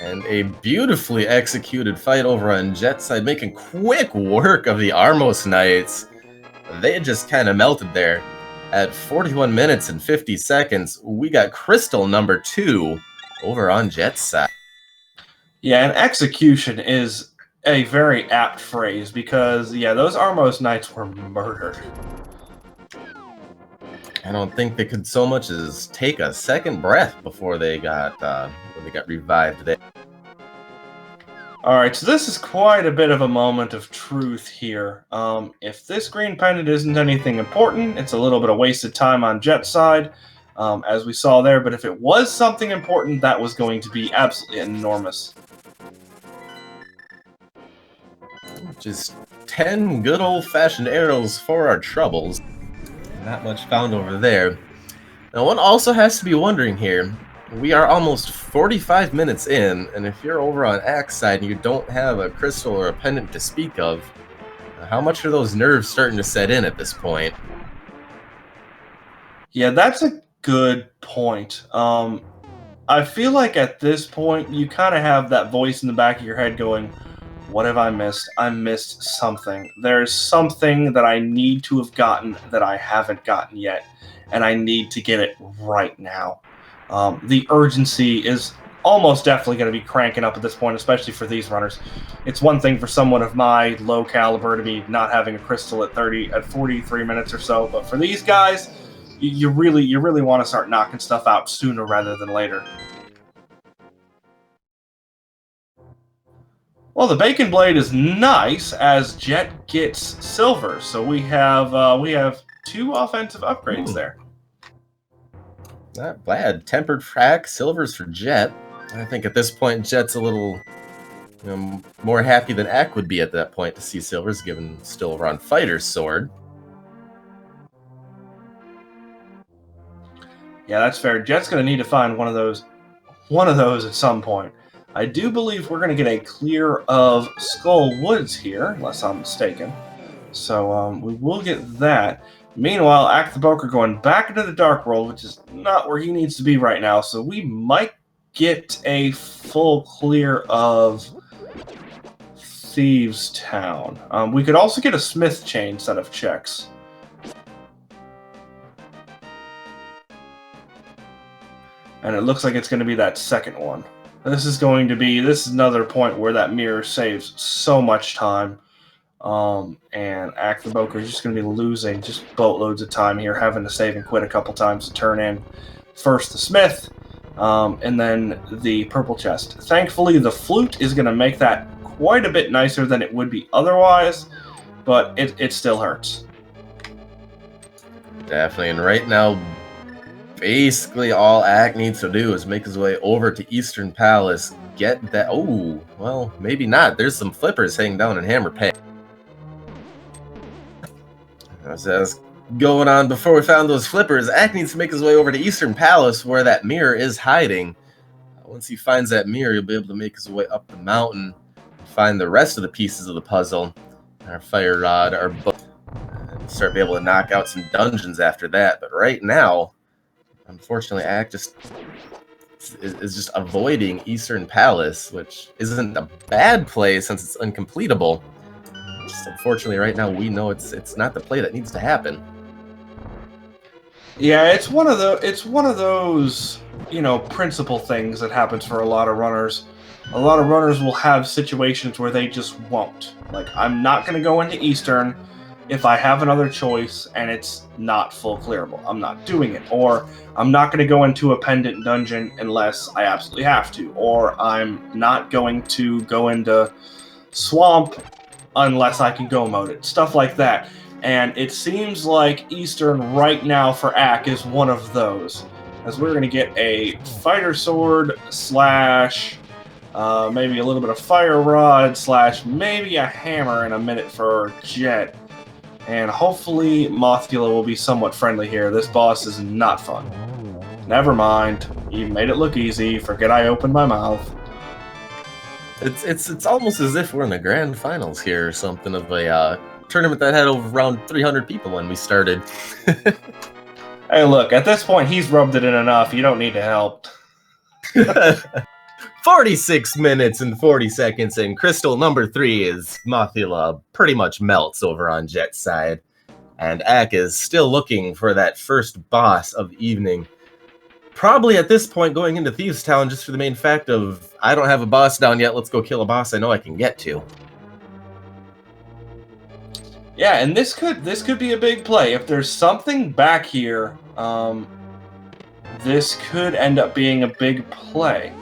And a beautifully executed fight over on Jet's side, making quick work of the Armos Knights. They just kind of melted there. At 41 minutes and 50 seconds, we got Crystal number 2 over on Jet's side. Yeah, and execution is a very apt phrase because, yeah, those Armos Knights were murdered. I don't think they could so much as take a second breath before they got revived there. Alright, so this is quite a bit of a moment of truth here. If this green pendant isn't anything important, it's a little bit of wasted time on Jet's side, as we saw there, but if it was something important, that was going to be absolutely enormous. Just 10 good old-fashioned arrows for our troubles. Not much found over there. Now, one also has to be wondering here, we are almost 45 minutes in, and if you're over on Ack's side and you don't have a crystal or a pendant to speak of, how much are those nerves starting to set in at this point? Yeah, that's a good point. I feel like at this point, you kind of have that voice in the back of your head going, what have I missed? I missed something. There's something that I need to have gotten that I haven't gotten yet, and I need to get it right now. The urgency is almost definitely going to be cranking up at this point, especially for these runners. It's one thing for someone of my low caliber to be not having a crystal at 43 minutes or so, but for these guys, you really want to start knocking stuff out sooner rather than later. Well, the Bacon Blade is nice as Jet gets silver, so we have 2 offensive upgrades there. Not bad. Tempered frac, silvers for Jet. I think at this point, Jet's a little more happy than Ack would be at that point to see silvers, given still on Fighter's sword. Yeah, that's fair. Jet's going to need to find one of those at some point. I do believe we're going to get a clear of Skull Woods here, unless I'm mistaken. So we will get that. Meanwhile, Acktheboker going back into the Dark World, which is not where he needs to be right now. So we might get a full clear of Thieves Town. We could also get a Smith chain set of checks. And it looks like it's going to be that second one. This is another point where that mirror saves so much time. And Acktheboker is just going to be losing just boatloads of time here, having to save and quit a couple times to turn in first the Smith, and then the purple chest. Thankfully, the flute is going to make that quite a bit nicer than it would be otherwise, but it still hurts. Definitely, and right now, basically all Ack needs to do is make his way over to Eastern Palace, get that... Oh, well, maybe not. There's some flippers hanging down in Hammer Pay. As I was going on before we found those flippers, Ack needs to make his way over to Eastern Palace where that mirror is hiding. Once he finds that mirror, he'll be able to make his way up the mountain and find the rest of the pieces of the puzzle. Our fire rod, our book, and start be able to knock out some dungeons after that. But right now, unfortunately, Ack is just avoiding Eastern Palace, which isn't a bad play since it's uncompletable. Just unfortunately, right now we know it's not the play that needs to happen. Yeah, it's one of those principle things that happens for a lot of runners. A lot of runners will have situations where they just won't. Like, I'm not going to go into Eastern if I have another choice and it's not full clearable. I'm not doing it. Or I'm not going to go into a pendant dungeon unless I absolutely have to. Or I'm not going to go into Swamp unless I can go mode it. Stuff like that. And it seems like Eastern right now for Ack is one of those. As we're going to get a fighter sword slash maybe a little bit of fire rod slash maybe a hammer in a minute for Jet. And hopefully Mothula will be somewhat friendly here. This boss is not fun. Never mind. You made it look easy. Forget I opened my mouth. It's almost as if we're in the grand finals here or something of a tournament that had over around 300 people when we started. Hey, look, at this point, he's rubbed it in enough. You don't need to help. 46 minutes and 40 seconds, and crystal number 3 is Mothula pretty much melts over on Jet's side. And Ack is still looking for that first boss of the evening. Probably at this point going into Thieves Town just for the main fact of, I don't have a boss down yet, let's go kill a boss I know I can get to. Yeah, and this could be a big play. If there's something back here, this could end up being a big play.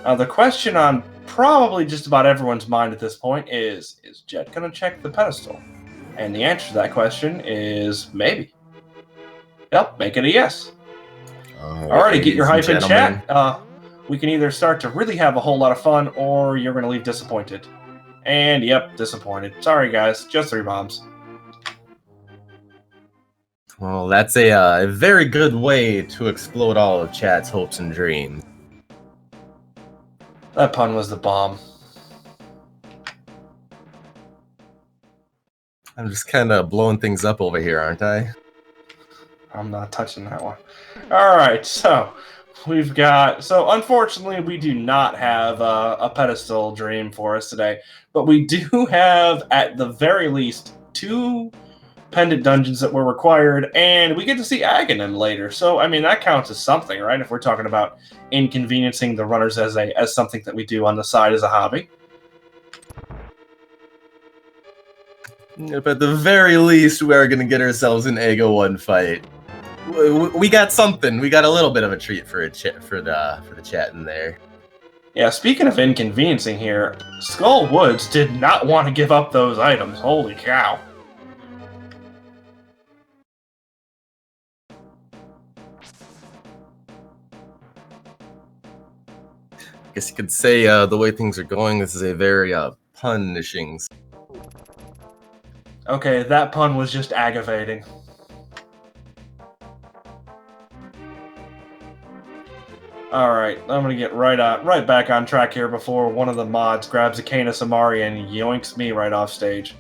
The question on probably just about everyone's mind at this point is Jet going to check the pedestal? And the answer to that question is maybe. Yep, make it a yes. Alrighty, get your hype in chat. We can either start to really have a whole lot of fun, or you're going to leave disappointed. And yep, disappointed. Sorry guys, just 3 bombs. Well, that's a very good way to explode all of chat's hopes and dreams. That pun was the bomb. I'm just kind of blowing things up over here, aren't I? I'm not touching that one. Alright, so we've got... So, unfortunately, we do not have a pedestal dream for us today. But we do have, at the very least, two pendant dungeons that were required, and we get to see Aghanim later. So, I mean, that counts as something, right? If we're talking about inconveniencing the runners as something that we do on the side as a hobby. Yep, at the very least, we are going to get ourselves an Ego 1 fight. We got something. We got a little bit of a treat for the chat in there. Yeah, speaking of inconveniencing here, Skull Woods did not want to give up those items. Holy cow. I guess you could say the way things are going, this is a very punishing. Okay, that pun was just aggravating. Alright, I'm gonna get right back on track here before one of the mods grabs a Kana Samari and yoinks me right off stage.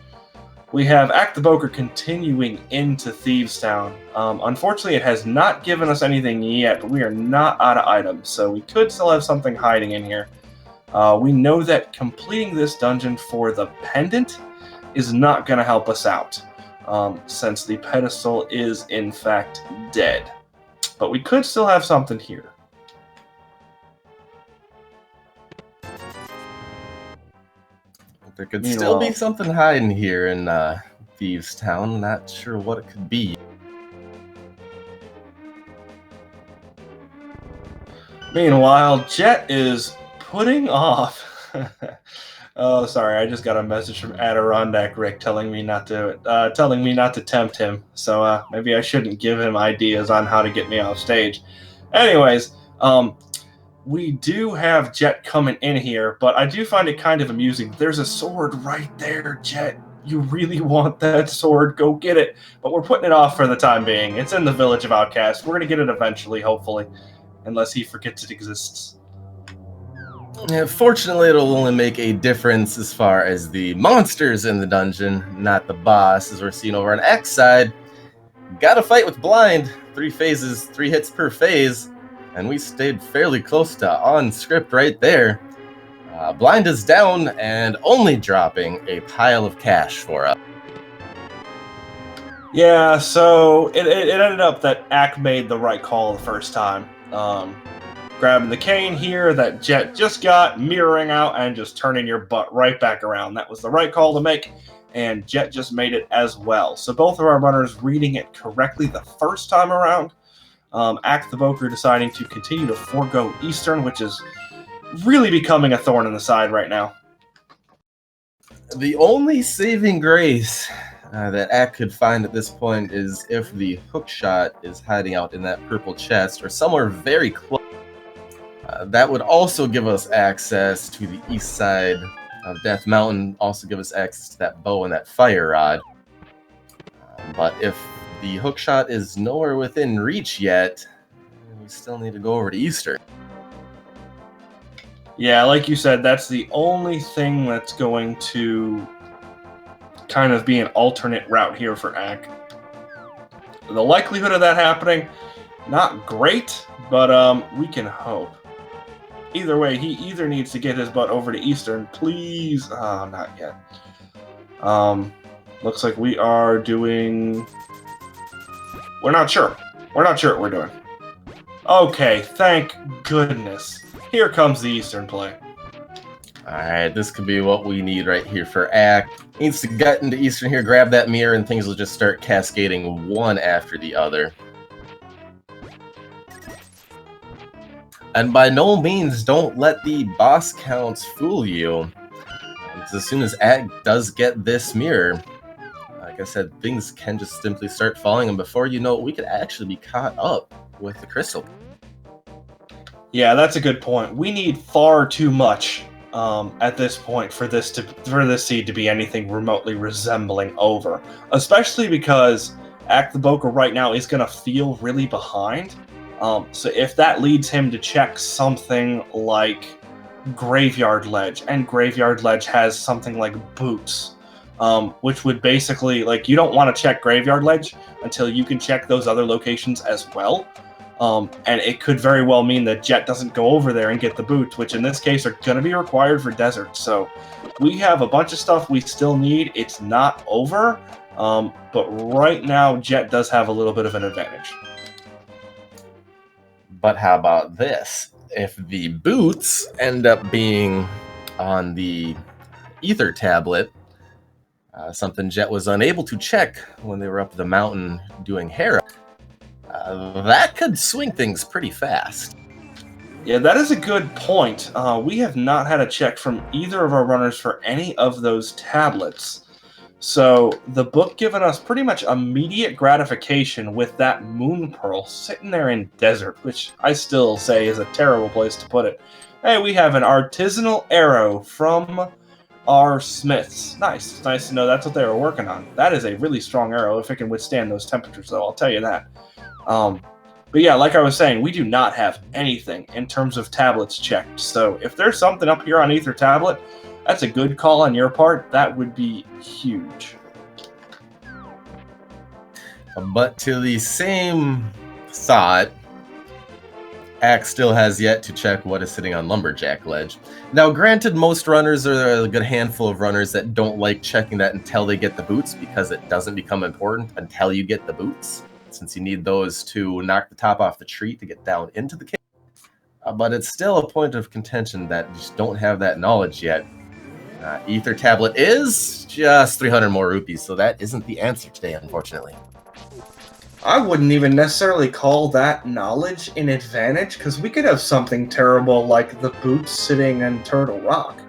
We have Acktheboker continuing into Thieves Town. Unfortunately, it has not given us anything yet, but we are not out of items, so we could still have something hiding in here. We know that completing this dungeon for the pendant is not going to help us out, since the pedestal is, in fact, dead. But we could still have something here. There could still be something hiding here in Thieves Town. Not sure what it could be. Meanwhile, Jet is putting off. Oh, sorry, I just got a message from Adirondack Rick telling me not to tempt him. So maybe I shouldn't give him ideas on how to get me off stage. Anyways, we do have Jet coming in here, but I do find it kind of amusing. There's a sword right there, Jet. You really want that sword? Go get it. But we're putting it off for the time being. It's in the Village of Outcasts. We're going to get it eventually, hopefully. Unless he forgets it exists. Yeah, fortunately, it'll only make a difference as far as the monsters in the dungeon, not the boss, as we're seeing over on X side. Gotta fight with Blind. 3 phases, 3 hits per phase. And we stayed fairly close to on script right there. Blind is down and only dropping a pile of cash for us. Yeah, so it ended up that Ack made the right call the first time. Grabbing the cane here that Jet just got, mirroring out, and just turning your butt right back around. That was the right call to make, and Jet just made it as well. So both of our runners reading it correctly the first time around. Acktheboker deciding to continue to forego Eastern, which is really becoming a thorn in the side right now. The only saving grace that Ack could find at this point is if the hookshot is hiding out in that purple chest or somewhere very close. That would also give us access to the east side of Death Mountain, also give us access to that bow and that fire rod. But if the hookshot is nowhere within reach yet, we still need to go over to Eastern. Yeah, like you said, that's the only thing that's going to kind of be an alternate route here for Ack. The likelihood of that happening, not great, but we can hope. Either way, he either needs to get his butt over to Eastern, please. Oh, not yet. Looks like we are doing... We're not sure. We're not sure what we're doing. Okay, thank goodness. Here comes the Eastern play. Alright, this could be what we need right here for Ack. Needs to get into Eastern here, grab that mirror, and things will just start cascading one after the other. And by no means, don't let the boss counts fool you. Because as soon as Ack does get this mirror, like I said, things can just simply start falling, and before you know it, we could actually be caught up with the crystal. Yeah, that's a good point. We need far too much at this point for this seed to be anything remotely resembling over. Especially because Acktheboker right now is going to feel really behind. So if that leads him to check something like Graveyard Ledge, and Graveyard Ledge has something like Boots, which would basically, like, you don't want to check Graveyard Ledge until you can check those other locations as well. And it could very well mean that Jet doesn't go over there and get the boots, which in this case are going to be required for Desert. So we have a bunch of stuff we still need. It's not over, but right now Jet does have a little bit of an advantage. But how about this? If the boots end up being on the Ether tablet, something Jet was unable to check when they were up the mountain doing Hera, that could swing things pretty fast. Yeah, that is a good point. We have not had a check from either of our runners for any of those tablets. So the book giving us pretty much immediate gratification with that Moon Pearl sitting there in Desert, which I still say is a terrible place to put it. Hey, we have an artisanal arrow from our smiths. Nice. It's nice to know that's what they were working on. That is a really strong arrow if it can withstand those temperatures, though, I'll tell you that. But yeah, like I was saying, we do not have anything in terms of tablets checked. So if there's something up here on Ether Tablet, that's a good call on your part. That would be huge. But to the same thought, Ack still has yet to check what is sitting on Lumberjack Ledge. Now, granted, most runners are a good handful of runners that don't like checking that until they get the boots, because it doesn't become important until you get the boots, since you need those to knock the top off the tree to get down into the cave. But it's still a point of contention that you just don't have that knowledge yet. Ether Tablet is just 300 more rupees, so that isn't the answer today, unfortunately. I wouldn't even necessarily call that knowledge an advantage, because we could have something terrible like the boots sitting in Turtle Rock.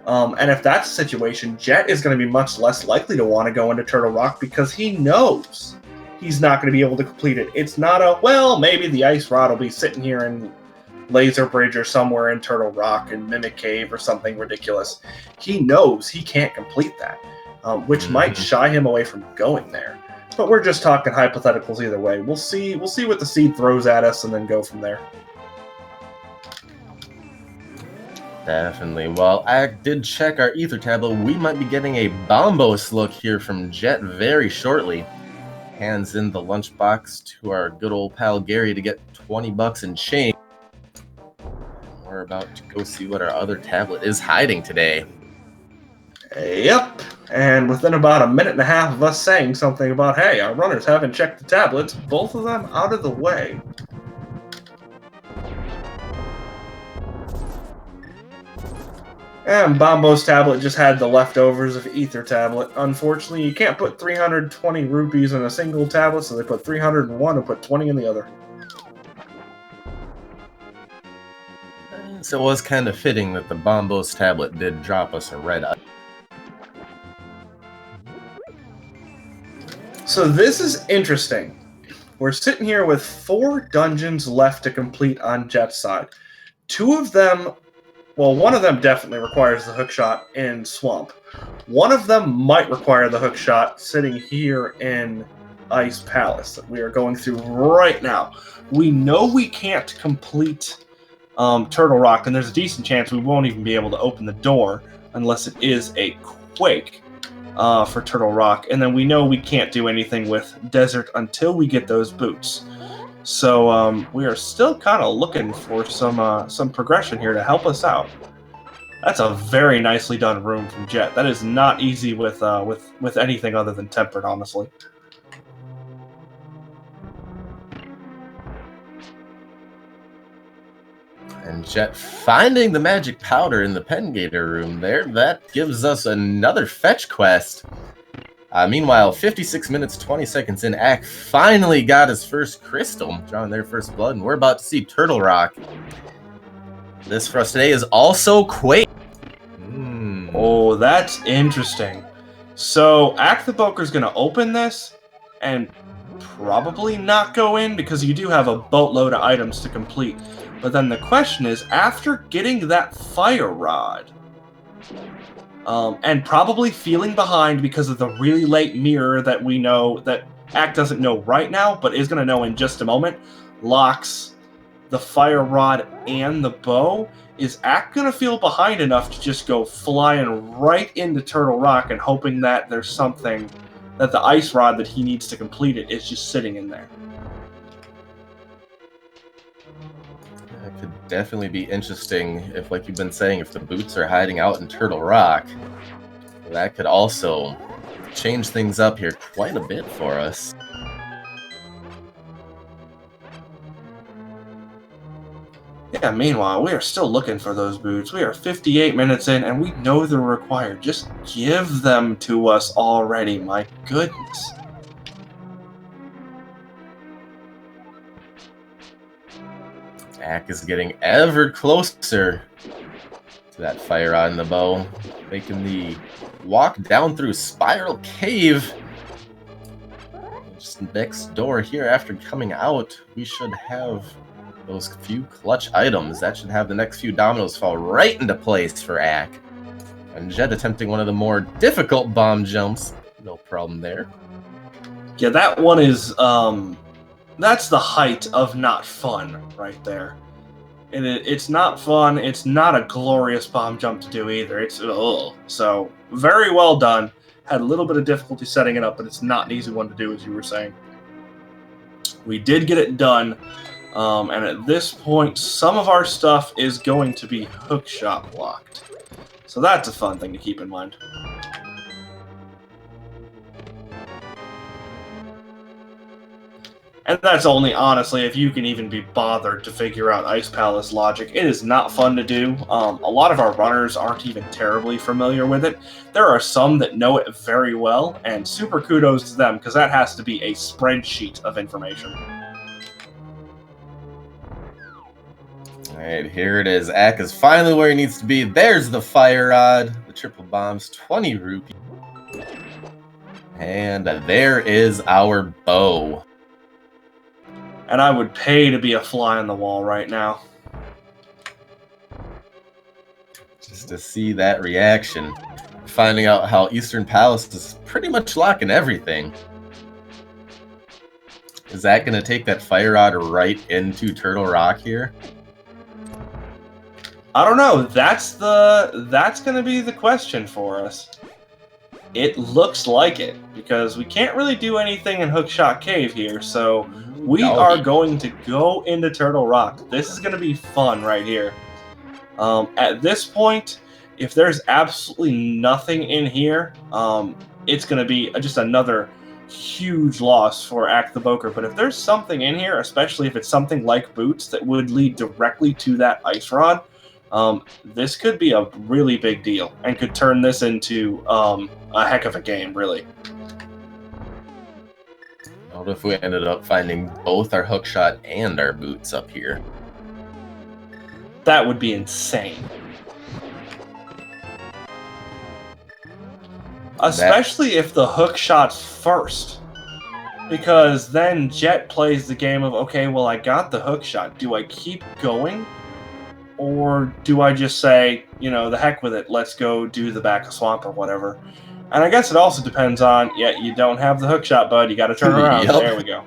And if that's the situation, Jet is going to be much less likely to want to go into Turtle Rock because he knows he's not going to be able to complete it. It's not a, well, maybe the ice rod will be sitting here in Laser Bridge or somewhere in Turtle Rock and Mimic Cave or something ridiculous. He knows he can't complete that, which might shy him away from going there. But we're just talking hypotheticals either way. We'll see what the seed throws at us and then go from there. Definitely. Well, I did check our Ether Tablet. We might be getting a Bombos look here from Jet very shortly. Hands in the lunchbox to our good old pal Gary to get 20 bucks in change. We're about to go see what our other tablet is hiding today. Yep, and within about a minute and a half of us saying something about, hey, our runners haven't checked the tablets, both of them out of the way. And Bombo's tablet just had the leftovers of Ether Tablet. Unfortunately, you can't put 320 rupees in a single tablet, so they put 301 and put 20 in the other. So it was kind of fitting that the Bombos tablet did drop us a red eye. So this is interesting. We're sitting here with 4 dungeons left to complete on Jet's side. 2 of them, well, one of them definitely requires the hookshot in Swamp. One of them might require the hookshot sitting here in Ice Palace that we are going through right now. We know we can't complete Turtle Rock, and there's a decent chance we won't even be able to open the door unless it is a quake for Turtle Rock. And then we know we can't do anything with Desert until we get those boots. So we are still kind of looking for some progression here to help us out. That's a very nicely done room from Jet. That is not easy with anything other than Tempered, honestly. And Jet finding the magic powder in the Pengator room there, that gives us another fetch quest. Meanwhile, 56 minutes, 20 seconds in, Ack finally got his first crystal, drawing their first blood, and we're about to see Turtle Rock. This for us today is also Quake. Oh, that's interesting. So, Acktheboker's going to open this and probably not go in because you do have a boatload of items to complete. But then the question is, after getting that fire rod, and probably feeling behind because of the really late mirror that we know that Ack doesn't know right now, but is going to know in just a moment, locks the fire rod and the bow. Is Ack going to feel behind enough to just go flying right into Turtle Rock and hoping that there's something, that the ice rod that he needs to complete it is just sitting in there? could definitely be interesting if, like you've been saying, if the boots are hiding out in Turtle Rock. That could also change things up here quite a bit for us. Yeah, meanwhile, we are still looking for those boots. We are 58 minutes in, and we know they're required. Just give them to us already, my goodness. Ack is getting ever closer to that fire rod in the bow, making the walk down through Spiral Cave. Just next door here, after coming out, we should have those few clutch items. That should have the next few dominoes fall right into place for Ack. And Jet attempting one of the more difficult bomb jumps. No problem there. Yeah, that one is, that's the height of not fun right there. And it's not fun. It's not a glorious bomb jump to do either. It's, ugh. So, very well done. Had a little bit of difficulty setting it up, but it's not an easy one to do, as you were saying. We did get it done. And at this point, some of our stuff is going to be hookshot blocked. So that's a fun thing to keep in mind. And that's only, honestly, if you can even be bothered to figure out Ice Palace logic. It is not fun to do. A lot of our runners aren't even terribly familiar with it. There are some that know it very well, and super kudos to them, because that has to be a spreadsheet of information. Alright, here it is. Ack is finally where he needs to be. There's the fire rod. The triple bombs, 20 rupees. And there is our bow. And I would pay to be a fly on the wall right now. Just to see that reaction. Finding out how Eastern Palace is pretty much locking everything. Is that going to take that fire rod right into Turtle Rock here? I don't know. That's going to be the question for us. It looks like it, because we can't really do anything in Hookshot Cave here, so we are going to go into Turtle Rock. This is going to be fun right here. At this point, if there's absolutely nothing in here, it's going to be just another huge loss for Acktheboker. But if there's something in here, especially if it's something like boots that would lead directly to that ice rod, this could be a really big deal and could turn this into a heck of a game, really. What if we ended up finding both our hookshot and our boots up here? That would be insane. Especially if the hookshot's first. Because then Jet plays the game of, okay, well, I got the hookshot. Do I keep going? Or do I just say, you know, the heck with it, let's go do the back of swamp or whatever? And I guess it also depends on, yeah, you don't have the hookshot, bud. You got to turn around. Yep. There we go.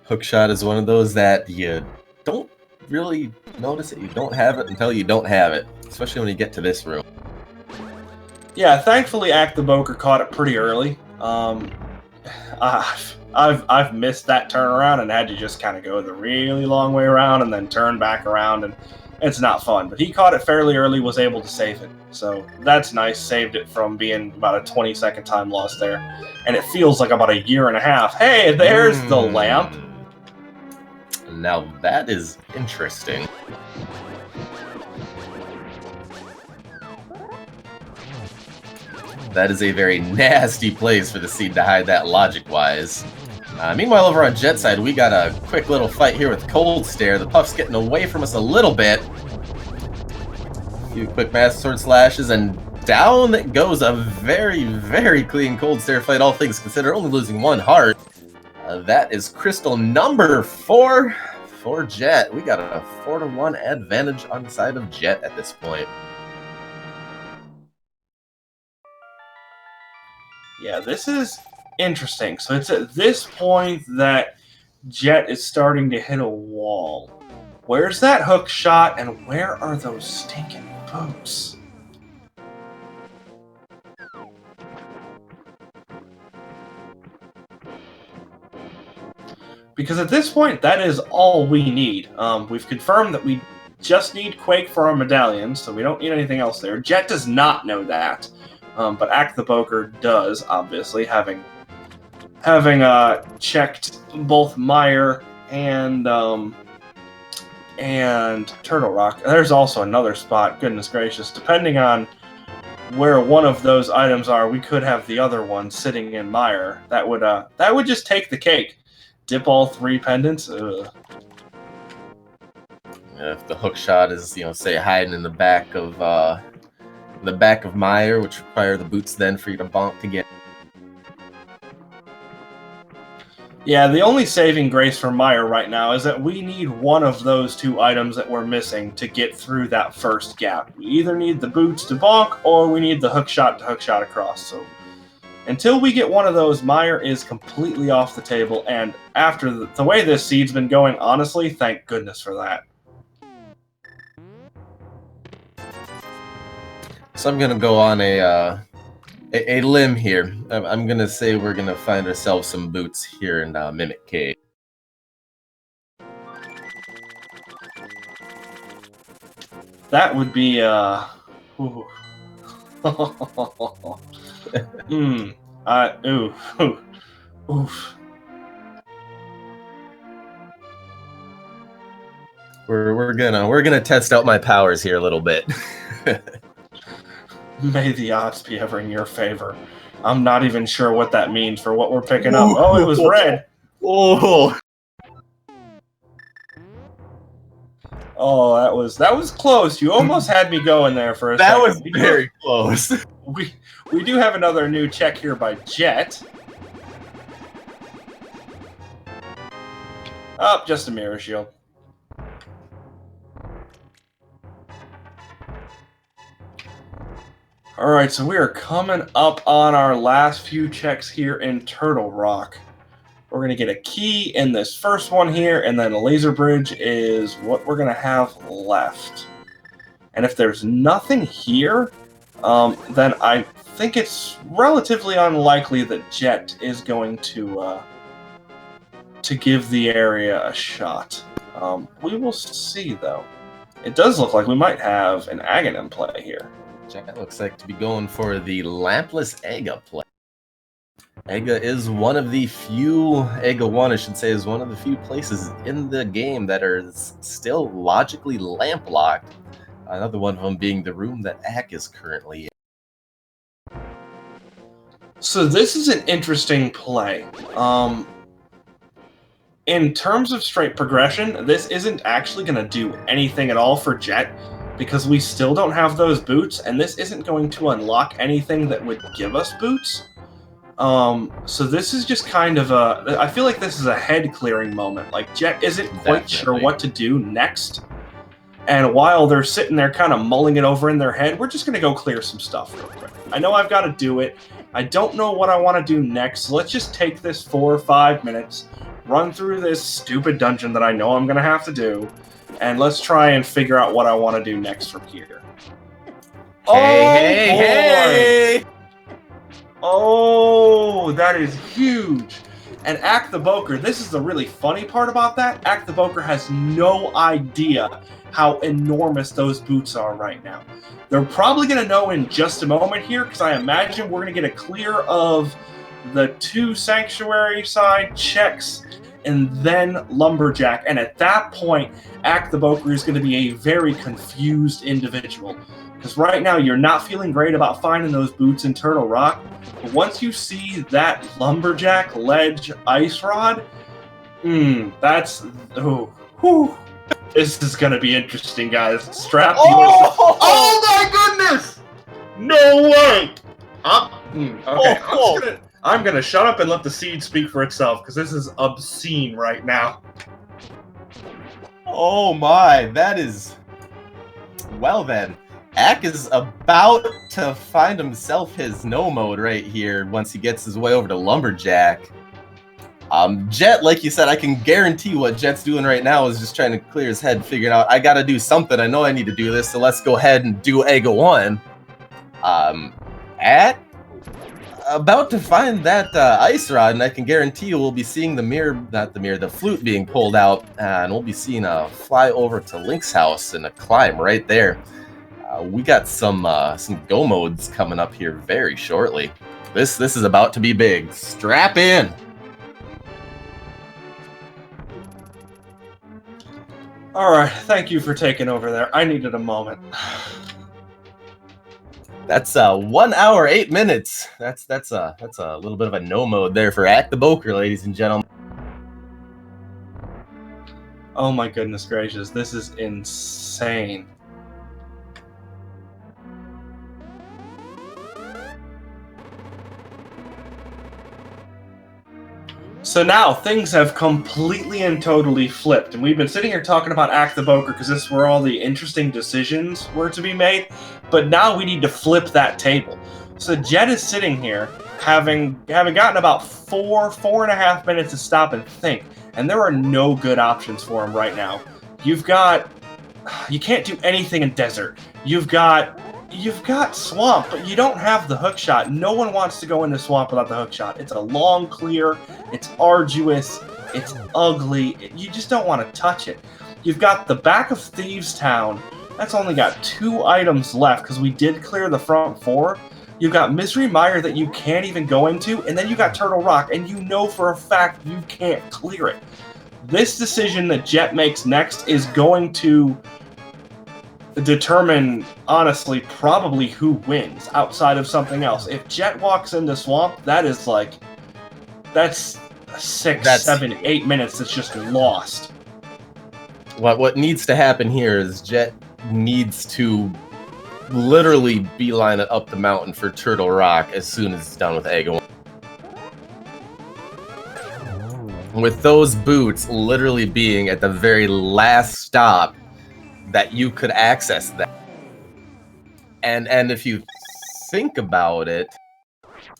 Hookshot is one of those that you don't really notice it. You don't have it until you don't have it, especially when you get to this room. Yeah, thankfully Acktheboker caught it pretty early. I've missed that turnaround and had to just kind of go the really long way around and then turn back around, and it's not fun. But he caught it fairly early, was able to save it. So that's nice. Saved it from being about a 20-second time loss there. And it feels like about a year and a half. Hey, there's the lamp. Now that is interesting. That is a very nasty place for the seed to hide that logic-wise. Meanwhile, over on Jet's side, we got a quick little fight here with Cold Stare. The Puff's getting away from us a little bit. A few quick Master Sword slashes, and down goes a very, very clean Cold Stare fight, all things considered, only losing one heart. That is crystal number 4 for Jet. We got a 4-to-1 advantage on the side of Jet at this point. Yeah, this is interesting. So it's at this point that Jet is starting to hit a wall. Where's that hook shot, and where are those stinking boots? Because at this point, that is all we need. We've confirmed that we just need Quake for our medallions, so we don't need anything else there. Jet does not know that, but Acktheboker does, obviously, having checked both Mire and Turtle Rock. There's also another spot, goodness gracious. Depending on where one of those items are, we could have the other one sitting in Mire. That would just take the cake. Dip all 3 pendants. Ugh. If the hook shot is, say hiding in the back of Mire, which require the boots then for you to bonk to get. Yeah, the only saving grace for Mire right now is that we need one of those 2 items that we're missing to get through that first gap. We either need the boots to bonk, or we need the hook shot to hook shot across. So until we get one of those, Mire is completely off the table, and after the way this seed's been going, honestly, thank goodness for that. So I'm gonna go on a limb here. I'm gonna say we're gonna find ourselves some boots here in Mimic Cave. That would be ooh. Oof. We're gonna test out my powers here a little bit. May the odds be ever in your favor. I'm not even sure what that means for what we're picking up. Oh, it was red. Oh. Oh, that was close. You almost had me going there for a second. That was very close. We do have another new check here by Jet. Oh, just a mirror shield. Alright, so we are coming up on our last few checks here in Turtle Rock. We're going to get a key in this first one here, and then a laser bridge is what we're going to have left. And if there's nothing here, then I think it's relatively unlikely that Jet is going to give the area a shot. We will see, though. It does look like we might have an Agon in play here. Jet looks like to be going for the lampless Ega play. Ega is one of the few, Ega 1 I should say, is one of the few places in the game that are still logically lamp locked. Another one of them being the room that Ack is currently in. So this is an interesting play. In terms of straight progression, this isn't actually going to do anything at all for Jet, because we still don't have those boots, and this isn't going to unlock anything that would give us boots. So this is just kind of I feel like this is a head-clearing moment. Like, Jet isn't quite sure what to do next, and while they're sitting there kind of mulling it over in their head, we're just going to go clear some stuff real quick. I know I've got to do it. I don't know what I want to do next, so let's just take this 4 or 5 minutes, run through this stupid dungeon that I know I'm going to have to do, and let's try and figure out what I want to do next from here. Hey! Oh, that is huge. And Acktheboker, this is the really funny part about that. Acktheboker has no idea how enormous those boots are right now. They're probably going to know in just a moment here, because I imagine we're going to get a clear of the 2 Sanctuary side checks and then Lumberjack. And at that point, Acktheboker is going to be a very confused individual. Because right now, you're not feeling great about finding those boots in Turtle Rock. But once you see that Lumberjack Ledge Ice Rod, that's... Oh, whew. This is going to be interesting, guys. Strap you in. Oh my goodness! No way! Okay, I'm gonna shut up and let the seed speak for itself, because this is obscene right now. Oh my, that is... Well then. Ack is about to find himself his no mode right here once he gets his way over to Lumberjack. Jet, like you said, I can guarantee what Jet's doing right now is just trying to clear his head, figuring out, I gotta do something, I know I need to do this, so let's go ahead and do Ega 1. Ack? about to find that ice rod, and I can guarantee you we'll be seeing the flute being pulled out, and we'll be seeing a fly over to Link's house and a climb right there. We got some go modes coming up here very shortly. This is about to be big. Strap in. All right, thank you for taking over there. I needed a moment. That's 1 hour 8 minutes. That's a little bit of a no mode there for Acktheboker, ladies and gentlemen. Oh my goodness gracious, this is insane. So now things have completely and totally flipped, and we've been sitting here talking about Acktheboker because this is where all the interesting decisions were to be made, but now we need to flip that table. So Jet is sitting here having gotten about 4.5 minutes to stop and think, and there are no good options for him right now. You can't do anything in desert. You've got swamp, but you don't have the hook shot. No one wants to go into swamp without the hook shot. It's a long clear, it's arduous, it's ugly. You just don't want to touch it. You've got the back of Thieves Town. That's only got 2 items left because we did clear the front 4. You've got Misery Mire that you can't even go into, and then you got Turtle Rock, and you know for a fact you can't clear it. This decision that Jet makes next is going to determine, honestly, probably who wins outside of something else. If Jet walks into Swamp, that's 6, 7, 8 minutes that's just lost. What needs to happen here is Jet needs to literally beeline it up the mountain for Turtle Rock as soon as it's done with Egg. With those boots literally being at the very last stop that you could access that. And if you think about it,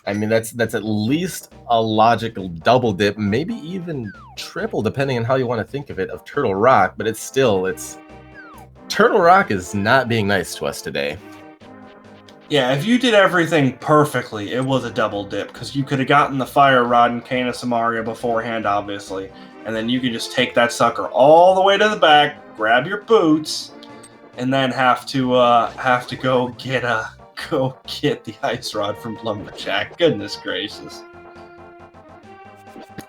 I mean that's at least a logical double dip, maybe even triple, depending on how you want to think of it, of Turtle Rock, but it's Turtle Rock is not being nice to us today. Yeah, if you did everything perfectly, it was a double dip, because you could have gotten the Fire Rod and Cane of Samaria beforehand, obviously, and then you could just take that sucker all the way to the back, grab your boots, and then have to go get the Ice Rod from Lumberjack. Goodness gracious.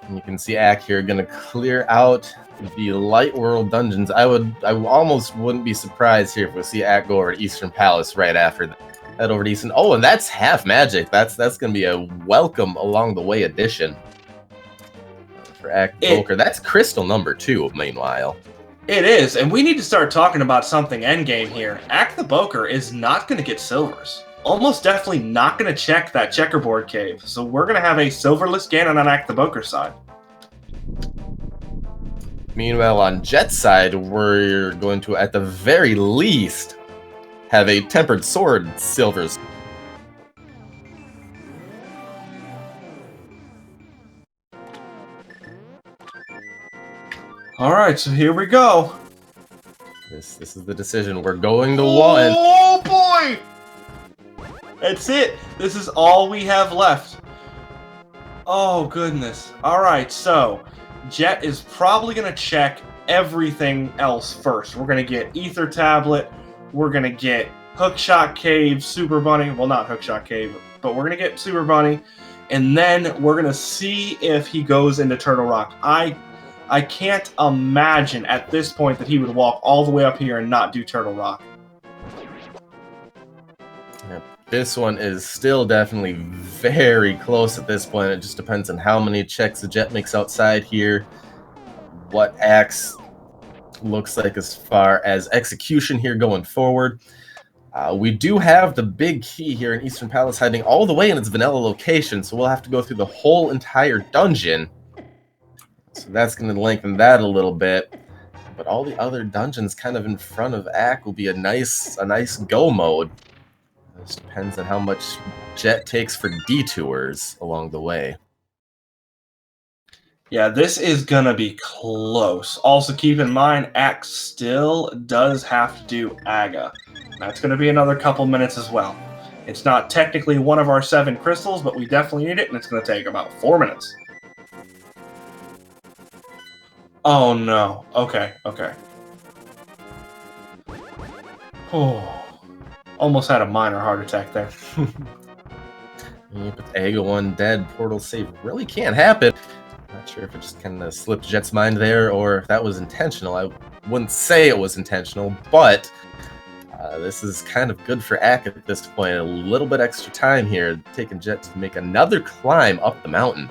And you can see Ack here gonna clear out the Light World dungeons. I almost wouldn't be surprised here if we see Ack go over to Eastern Palace right after that. Head over to Eastern. Oh, and that's half magic. That's gonna be a welcome along the way addition for Acktheboker. That's crystal number 2, meanwhile. It is, and we need to start talking about something endgame here. Acktheboker is not going to get silvers. Almost definitely not going to check that checkerboard cave. So we're going to have a silverless Ganon on Acktheboker's side. Meanwhile, on Jet's side, we're going to, at the very least, have a tempered sword silvers. All right, so here we go. This is the decision. We're going to 1. Oh boy! That's it. This is all we have left. Oh goodness. All right, so Jet is probably gonna check everything else first. We're gonna get Ether Tablet. We're gonna get Hookshot Cave, Super Bunny. Well, not Hookshot Cave, but we're gonna get Super Bunny, and then we're gonna see if he goes into Turtle Rock. I can't imagine at this point that he would walk all the way up here and not do Turtle Rock. Yep. This one is still definitely very close at this point. It just depends on how many checks the Jet makes outside here, what Axe looks like as far as execution here going forward. We do have the big key here in Eastern Palace hiding all the way in its vanilla location, so we'll have to go through the whole entire dungeon. So that's going to lengthen that a little bit. But all the other dungeons kind of in front of Ack will be a nice go mode. It just depends on how much Jet takes for detours along the way. Yeah, this is going to be close. Also, keep in mind, Ack still does have to do Aga. That's going to be another couple minutes as well. It's not technically one of our 7 crystals, but we definitely need it, and it's going to take about 4 minutes. Oh no. Okay, okay. Oh, almost had a minor heart attack there. But Aga 1 dead, portal save really can't happen. Not sure if it just kind of slipped Jet's mind there or if that was intentional. I wouldn't say it was intentional, but this is kind of good for Ack at this point. A little bit extra time here, taking Jet to make another climb up the mountain.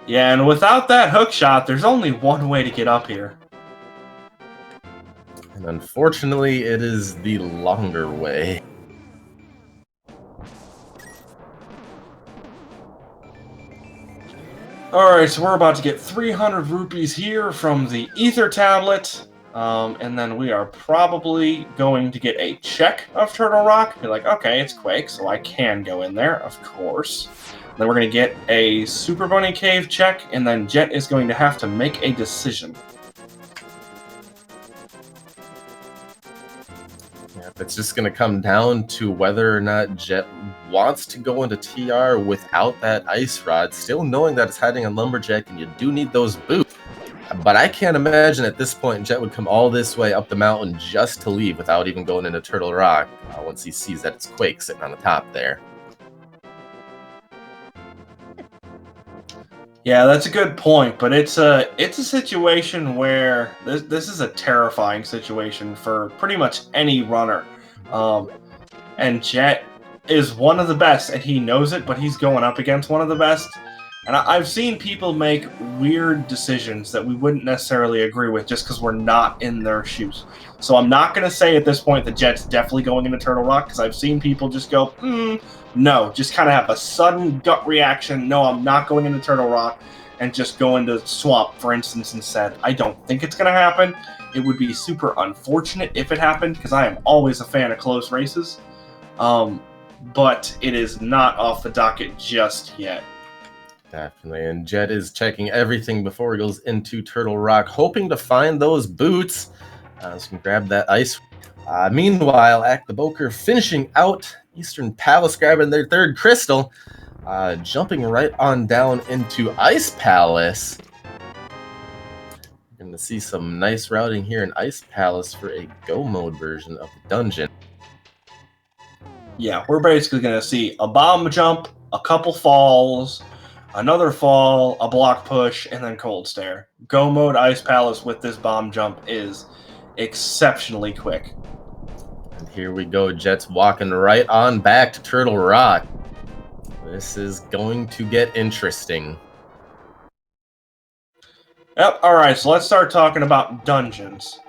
Yeah, and without that hook shot, there's only one way to get up here. And unfortunately, it is the longer way. Alright, so we're about to get 300 rupees here from the Ether Tablet. And then we are probably going to get a check of Turtle Rock. Be like, okay, it's Quake, so I can go in there, of course. Then we're going to get a Super Bunny Cave check, and then Jet is going to have to make a decision. Yep, it's just going to come down to whether or not Jet wants to go into TR without that Ice Rod, still knowing that it's hiding on Lumberjack and you do need those boots. But I can't imagine at this point Jet would come all this way up the mountain just to leave without even going into Turtle Rock once he sees that it's Quake sitting on the top there. Yeah, that's a good point, but it's a situation where this is a terrifying situation for pretty much any runner. And Jet is one of the best, and he knows it, but he's going up against one of the best. And I've seen people make weird decisions that we wouldn't necessarily agree with just because we're not in their shoes. So I'm not going to say at this point that Jet's definitely going into Turtle Rock, because I've seen people just go, no, just kind of have a sudden gut reaction. No, I'm not going into Turtle Rock, and just go into Swamp, for instance, and said, I don't think it's going to happen. It would be super unfortunate if it happened, because I am always a fan of close races. But it is not off the docket just yet. Definitely, and Jet is checking everything before he goes into Turtle Rock, hoping to find those boots. So he can grab that ice. Meanwhile, Acktheboker finishing out Eastern Palace, grabbing their 3rd crystal, jumping right on down into Ice Palace. We're going to see some nice routing here in Ice Palace for a go mode version of the dungeon. Yeah, we're basically going to see a bomb jump, a couple falls, another fall, a block push, and then cold stare. Go mode Ice Palace with this bomb jump is exceptionally quick. And here we go, Jet's walking right on back to Turtle Rock. This is going to get interesting. Yep, alright, so let's start talking about dungeons.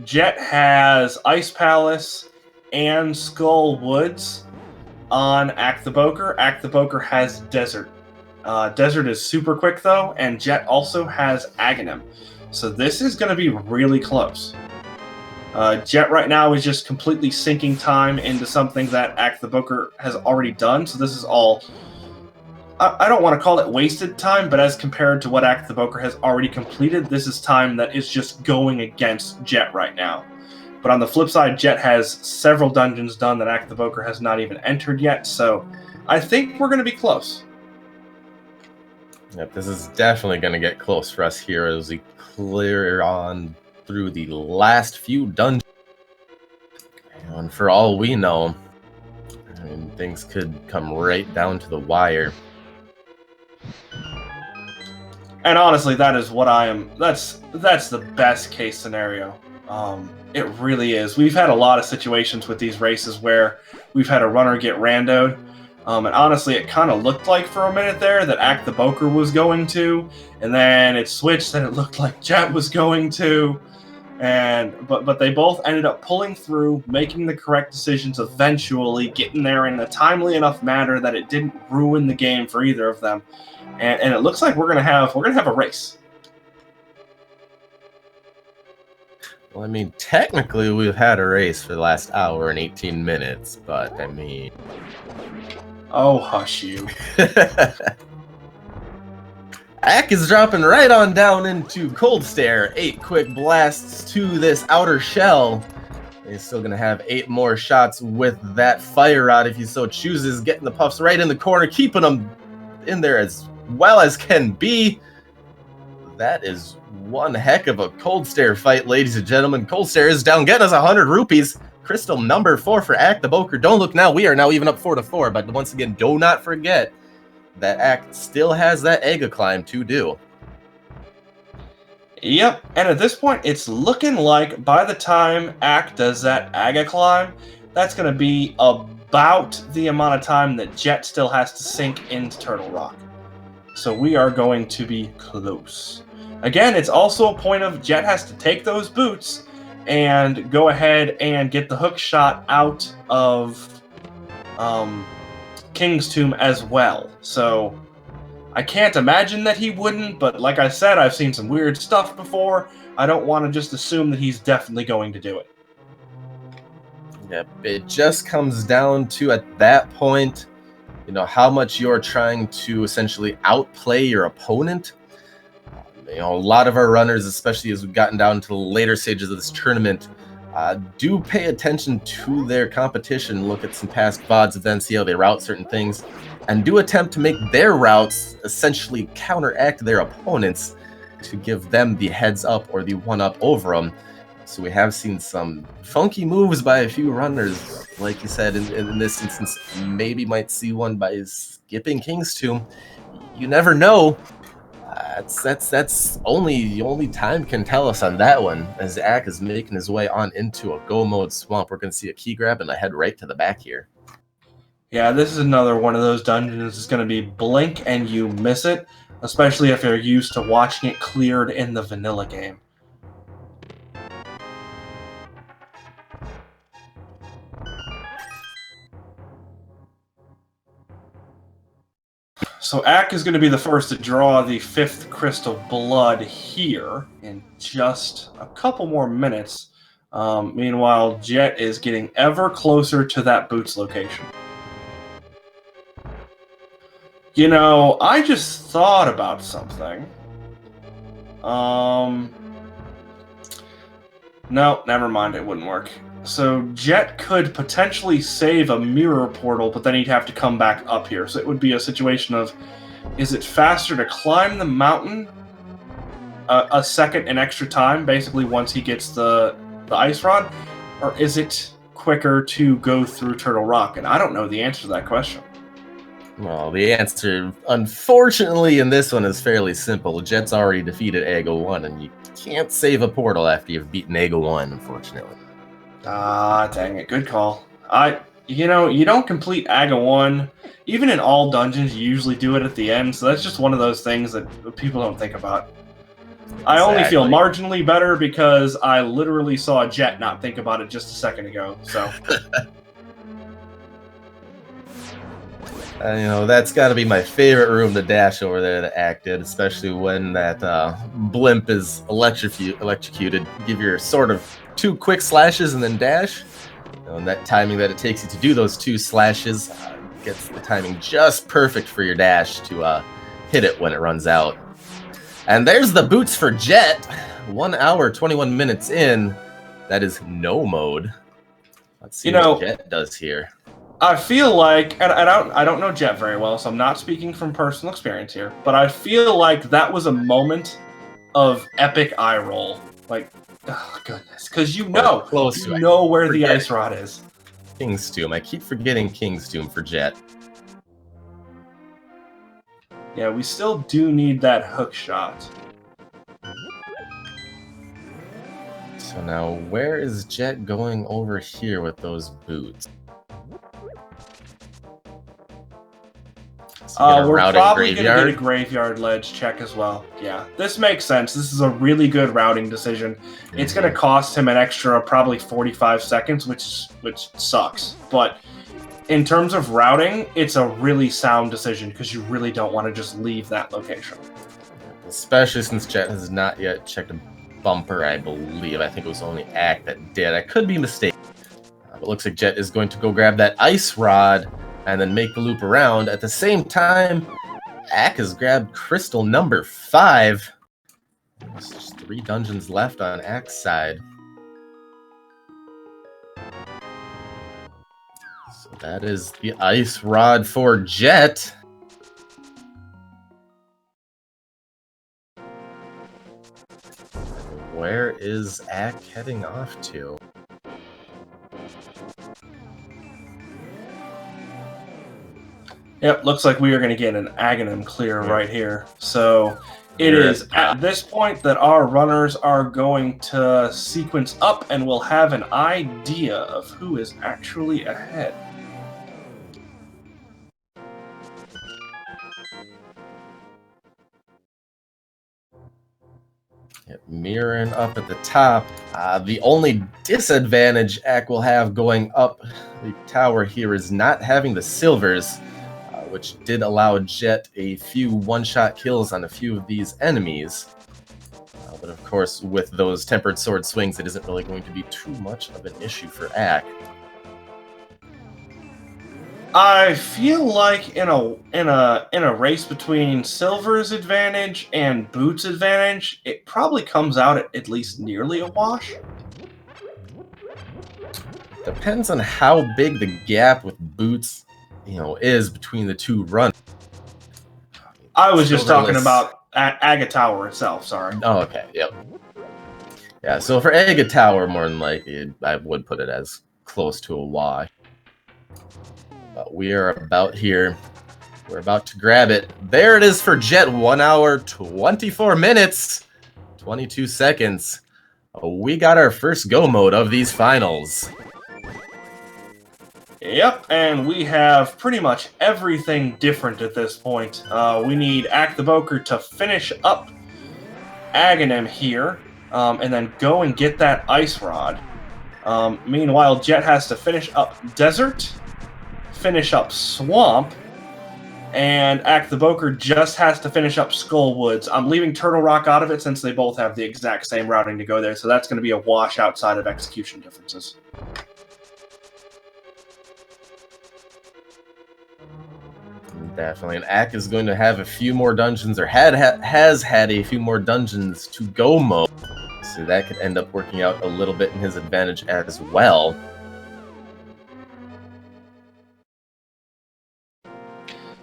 Jet has Ice Palace and Skull Woods on Acktheboker. Acktheboker has Desert. Desert is super quick, though, and Jet also has Aghanim. So this is going to be really close. Jet right now is just completely sinking time into something that Acktheboker has already done. So this is all... I don't want to call it wasted time, but as compared to what Acktheboker has already completed, this is time that is just going against Jet right now. But on the flip side, Jet has several dungeons done that Acktheboker has not even entered yet, so I think we're going to be close. Yep, this is definitely going to get close for us here as we clear on through the last few dungeons. And for all we know, I mean, things could come right down to the wire. And honestly, that is what I am. That's the best case scenario. It really is. We've had a lot of situations with these races where we've had a runner get randoed. And honestly, it kind of looked like for a minute there that Acktheboker was going to, and then it switched and it looked like Jet was going to. But they both ended up pulling through, making the correct decisions, eventually getting there in a timely enough manner that it didn't ruin the game for either of them. And it looks like we're gonna have a race. Well, I mean, technically we've had a race for the last hour and 18 minutes, but I mean... Oh, hush you. Ack is dropping right on down into Cold Stare. 8 quick blasts to this outer shell. He's still going to have 8 more shots with that fire rod if he so chooses, getting the puffs right in the corner, keeping them in there as well as can be. That is one heck of a cold stare fight, ladies and gentlemen. Cold stare is down, getting us 100 rupees. Crystal number 4 for Acktheboker. Don't look now, we are now even up 4-4, but once again, do not forget that Act still has that Ega climb to do. Yep, and at this point, it's looking like by the time Ack does that Aga climb, that's going to be about the amount of time that Jet still has to sink into Turtle Rock. So we are going to be close. Again, it's also a point of Jet has to take those boots and go ahead and get the hook shot out of King's Tomb as well. So I can't imagine that he wouldn't, but like I said, I've seen some weird stuff before. I don't want to just assume that he's definitely going to do it. Yep, it just comes down to, at that point, you know, how much you're trying to essentially outplay your opponent. You know, a lot of our runners, especially as we've gotten down to the later stages of this tournament, do pay attention to their competition, look at some past VODs of them, see how they route certain things, and do attempt to make their routes essentially counteract their opponents to give them the heads up or the one-up over them. So we have seen some funky moves by a few runners, like you said, in this instance. Maybe might see one by skipping King's Tomb. You never know. That's only time can tell us on that one. As Ack is making his way on into a go mode swamp, we're going to see a key grab and a head right to the back here. Yeah, this is another one of those dungeons that's going to be blink and you miss it, especially if you're used to watching it cleared in the vanilla game. So Ack is going to be the first to draw the 5th Crystal Blood here in just a couple more minutes. Meanwhile, Jet is getting ever closer to that Boots location. You know, I just thought about something. No, never mind, it wouldn't work. So Jet could potentially save a mirror portal, but then he'd have to come back up here. So it would be a situation of, is it faster to climb the mountain a second and extra time, basically once he gets the ice rod? Or is it quicker to go through Turtle Rock? And I don't know the answer to that question. Well, the answer, unfortunately, in this one is fairly simple. Jet's already defeated Aga 1, and you can't save a portal after you've beaten Aga 1, unfortunately. Ah, dang it. Good call. You know, you don't complete Aga 1. Even in all dungeons, you usually do it at the end, so that's just one of those things that people don't think about. Exactly. I only feel marginally better because I literally saw Jet not think about it just a second ago, so... You know, that's got to be my favorite room to dash over there that Ack did, especially when that blimp is electrocuted. Give your sort of 2 quick slashes and then dash. You know, and that timing that it takes you to do those 2 slashes gets the timing just perfect for your dash to hit it when it runs out. And there's the boots for Jet. 1 hour, 21 minutes in. That is no mode. Let's see what Jet does here. I feel like, and I don't know Jet very well, so I'm not speaking from personal experience here, but I feel like that was a moment of epic eye roll. Like, oh goodness, because you know where the ice rod is. King's Tomb. I keep forgetting King's Tomb for Jet. Yeah, we still do need that hook shot. So now, where is Jet going over here with those boots? We're probably going to get a graveyard ledge check as well. Yeah, this makes sense. This is a really good routing decision. Mm-hmm. It's going to cost him an extra probably 45 seconds, which sucks. But in terms of routing, it's a really sound decision because you really don't want to just leave that location. Especially since Jet has not yet checked a bumper, I believe. I think it was only Ack that did. I could be mistaken. But it looks like Jet is going to go grab that ice rod and then make the loop around. At the same time, Ack has grabbed crystal number 5. There's just 3 dungeons left on Ack's side. So that is the ice rod for Jet. Where is Ack heading off to? Yep, looks like we are going to get an Aghanim clear right here. So it is at this point that our runners are going to sequence up and we'll have an idea of who is actually ahead. Mirroring up at the top. The only disadvantage Ack will have going up the tower here is not having the silvers, which did allow Jet a few one-shot kills on a few of these enemies. But of course, with those tempered sword swings, it isn't really going to be too much of an issue for Ack. I feel like in a race between Silver's advantage and Boots' advantage, it probably comes out at least nearly a wash. Depends on how big the gap with Boots, is between the two runs. I was just talking about Acktheboker itself. Sorry. Oh, okay. Yep. Yeah. So for Acktheboker, more than likely, I would put it as close to a wash. But we are about here. We're about to grab it. There it is for Jet. 1 hour, 24 minutes, 22 seconds. We got our first go mode of these finals. Yep, and we have pretty much everything different at this point. We need Acktheboker to finish up Aghanim here, and then go and get that ice rod. Meanwhile, Jet has to finish up Desert, finish up Swamp, and Acktheboker just has to finish up Skull Woods. I'm leaving Turtle Rock out of it since they both have the exact same routing to go there, so that's going to be a wash outside of execution differences. Definitely, and Ack is going to have a few more dungeons, or has had a few more dungeons to go mode, so that could end up working out a little bit in his advantage as well.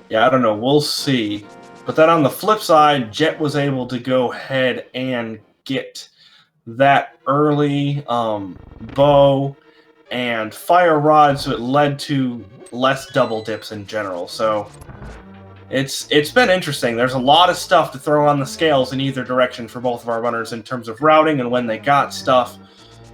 Yeah, I don't know. We'll see. But then on the flip side, Jet was able to go ahead and get that early bow and fire rod, so it led to less double dips in general. So it's been interesting. There's a lot of stuff to throw on the scales in either direction for both of our runners in terms of routing and when they got stuff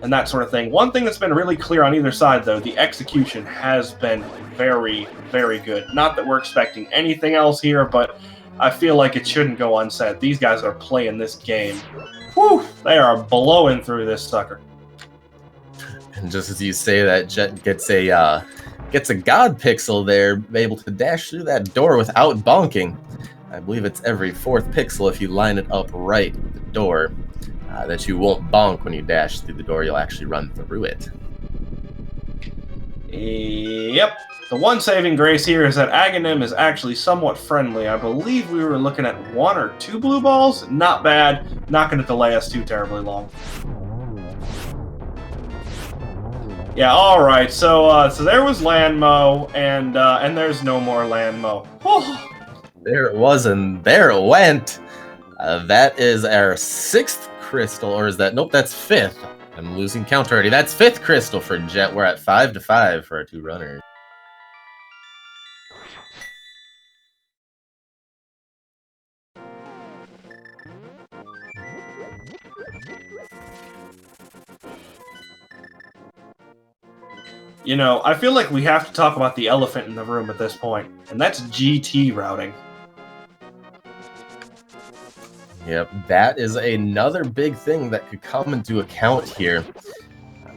and that sort of thing. One thing that's been really clear on either side, though, the execution has been very, very good. Not that we're expecting anything else here, but I feel like it shouldn't go unsaid. These guys are playing this game. Whew, they are blowing through this sucker. And just as you say that, Jet gets a god pixel there, able to dash through that door without bonking. I believe it's every 4th pixel if you line it up right with the door. That you won't bonk when you dash through the door, you'll actually run through it. Yep. The one saving grace here is that Aghanim is actually somewhat friendly. I believe we were looking at 1 or 2 blue balls. Not bad. Not going to delay us too terribly long. Yeah, all right. So there was Landmo, and there's no more Landmo. There it was, and there it went. That is our 6th crystal, or is that? Nope, that's 5th. I'm losing count already. That's 5th crystal for Jet. We're at 5-5 for our 2 runners. You know, I feel like we have to talk about the elephant in the room at this point, and that's GT routing. Yep, that is another big thing that could come into account here.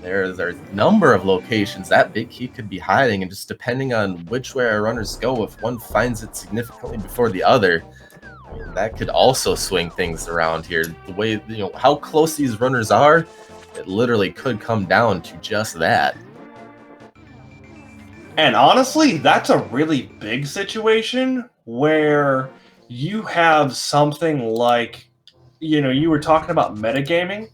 There's a number of locations that Big Key could be hiding, and just depending on which way our runners go, if one finds it significantly before the other, I mean, that could also swing things around here. The way, how close these runners are, it literally could come down to just that. And honestly, that's a really big situation where you have something like, you were talking about metagaming.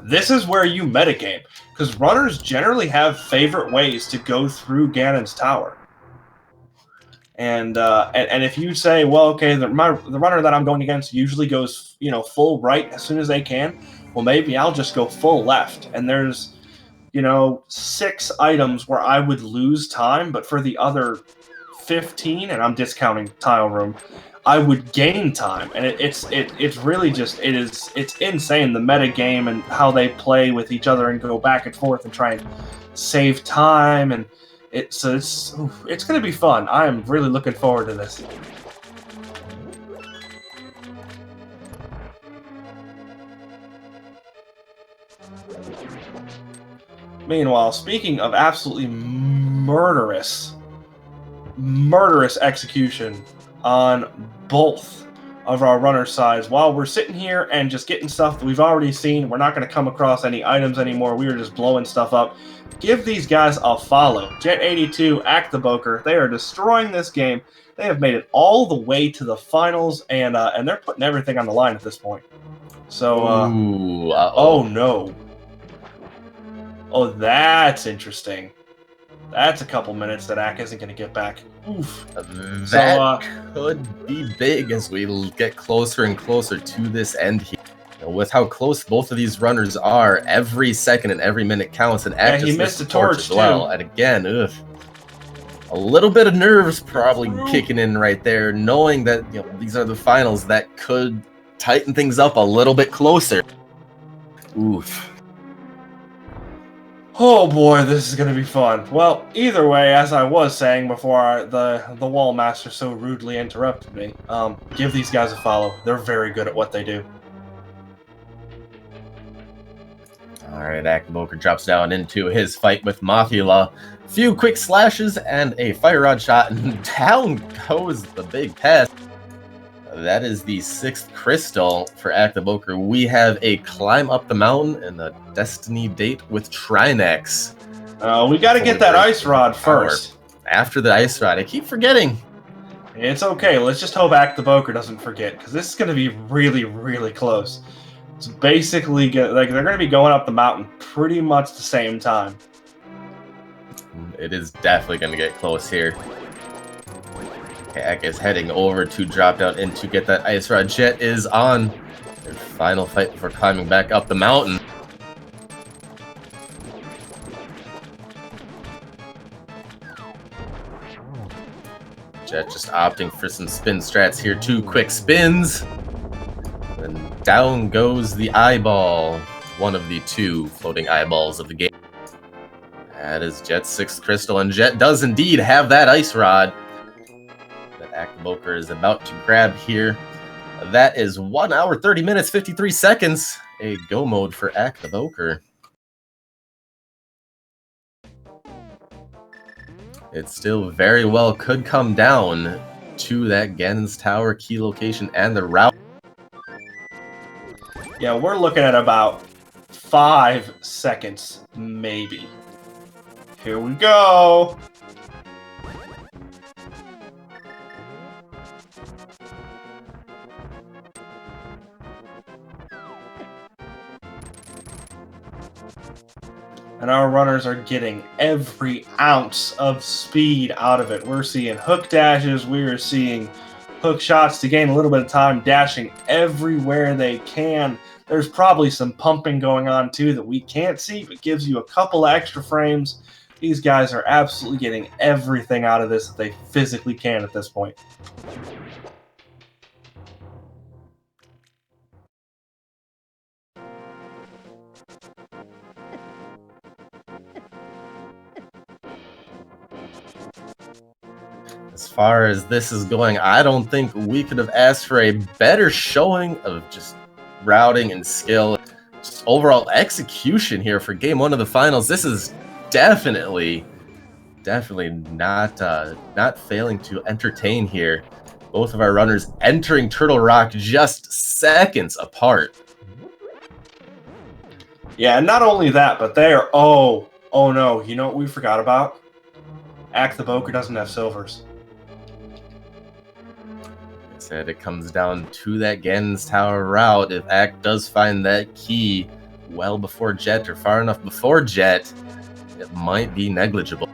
This is where you metagame, because runners generally have favorite ways to go through Ganon's tower. And if you say, well, okay, the runner that I'm going against usually goes, full right as soon as they can, well, maybe I'll just go full left. And there's, 6 items where I would lose time, but for the other 15, and I'm discounting tile room, I would gain time. And it's really just, it's insane, the meta game and how they play with each other and go back and forth and try and save time. And it's going to be fun. I am really looking forward to this. Meanwhile, speaking of absolutely murderous execution on both of our runner sides, while we're sitting here and just getting stuff that we've already seen, we're not going to come across any items anymore. We are just blowing stuff up. Give these guys a follow. Jet082, Acktheboker, they are destroying this game. They have made it all the way to the finals, and they're putting everything on the line at this point. So, oh no. Oh, that's interesting. That's a couple minutes that Ack isn't going to get back. Oof. That could be big as we get closer and closer to this end here. With how close both of these runners are, every second and every minute counts, and Ack just missed a torch as well. And again, a little bit of nerves probably kicking in right there, knowing that these are the finals that could tighten things up a little bit closer. Oof. Oh boy, this is going to be fun. Well, either way, as I was saying before the wall master so rudely interrupted me, give these guys a follow. They're very good at what they do. Alright, Acktheboker drops down into his fight with Mothula. Few quick slashes and a fire rod shot, and down goes the big pest. That is the 6th crystal for Acktheboker. We have a climb up the mountain and a destiny date with Trinex. We got to get that ice rod first. After the ice rod, I keep forgetting. It's okay. Let's just hope Acktheboker doesn't forget, because this is going to be really, really close. It's basically they're going to be going up the mountain pretty much the same time. It is definitely going to get close here. Ack is heading over to drop down in to get that ice rod. Jet is on their final fight before climbing back up the mountain. Jet just opting for some spin strats here. 2 quick spins. And down goes the eyeball. One of the 2 floating eyeballs of the game. That is Jet's 6th crystal, and Jet does indeed have that ice rod. Acktheboker is about to grab here. That is 1 hour, 30 minutes, 53 seconds. A go mode for Acktheboker. It still very well could come down to that Ganon's Tower key location and the route. Yeah, we're looking at about 5 seconds, maybe. Here we go. And our runners are getting every ounce of speed out of it. We're seeing hook dashes, we are seeing hook shots to gain a little bit of time, dashing everywhere they can. There's probably some pumping going on too that we can't see, but gives you a couple extra frames. These guys are absolutely getting everything out of this that they physically can at this point. As far as this is going, I don't think we could have asked for a better showing of just routing and skill. Just overall execution here for game 1 of the finals. This is definitely not failing to entertain here. Both of our runners entering Turtle Rock just seconds apart. Yeah, and not only that, but they are... Oh no, you know what we forgot about? Acktheboker doesn't have silvers. Said it comes down to that Ganon's Tower route. If Ack does find that key well before Jet or far enough before Jet, it might be negligible.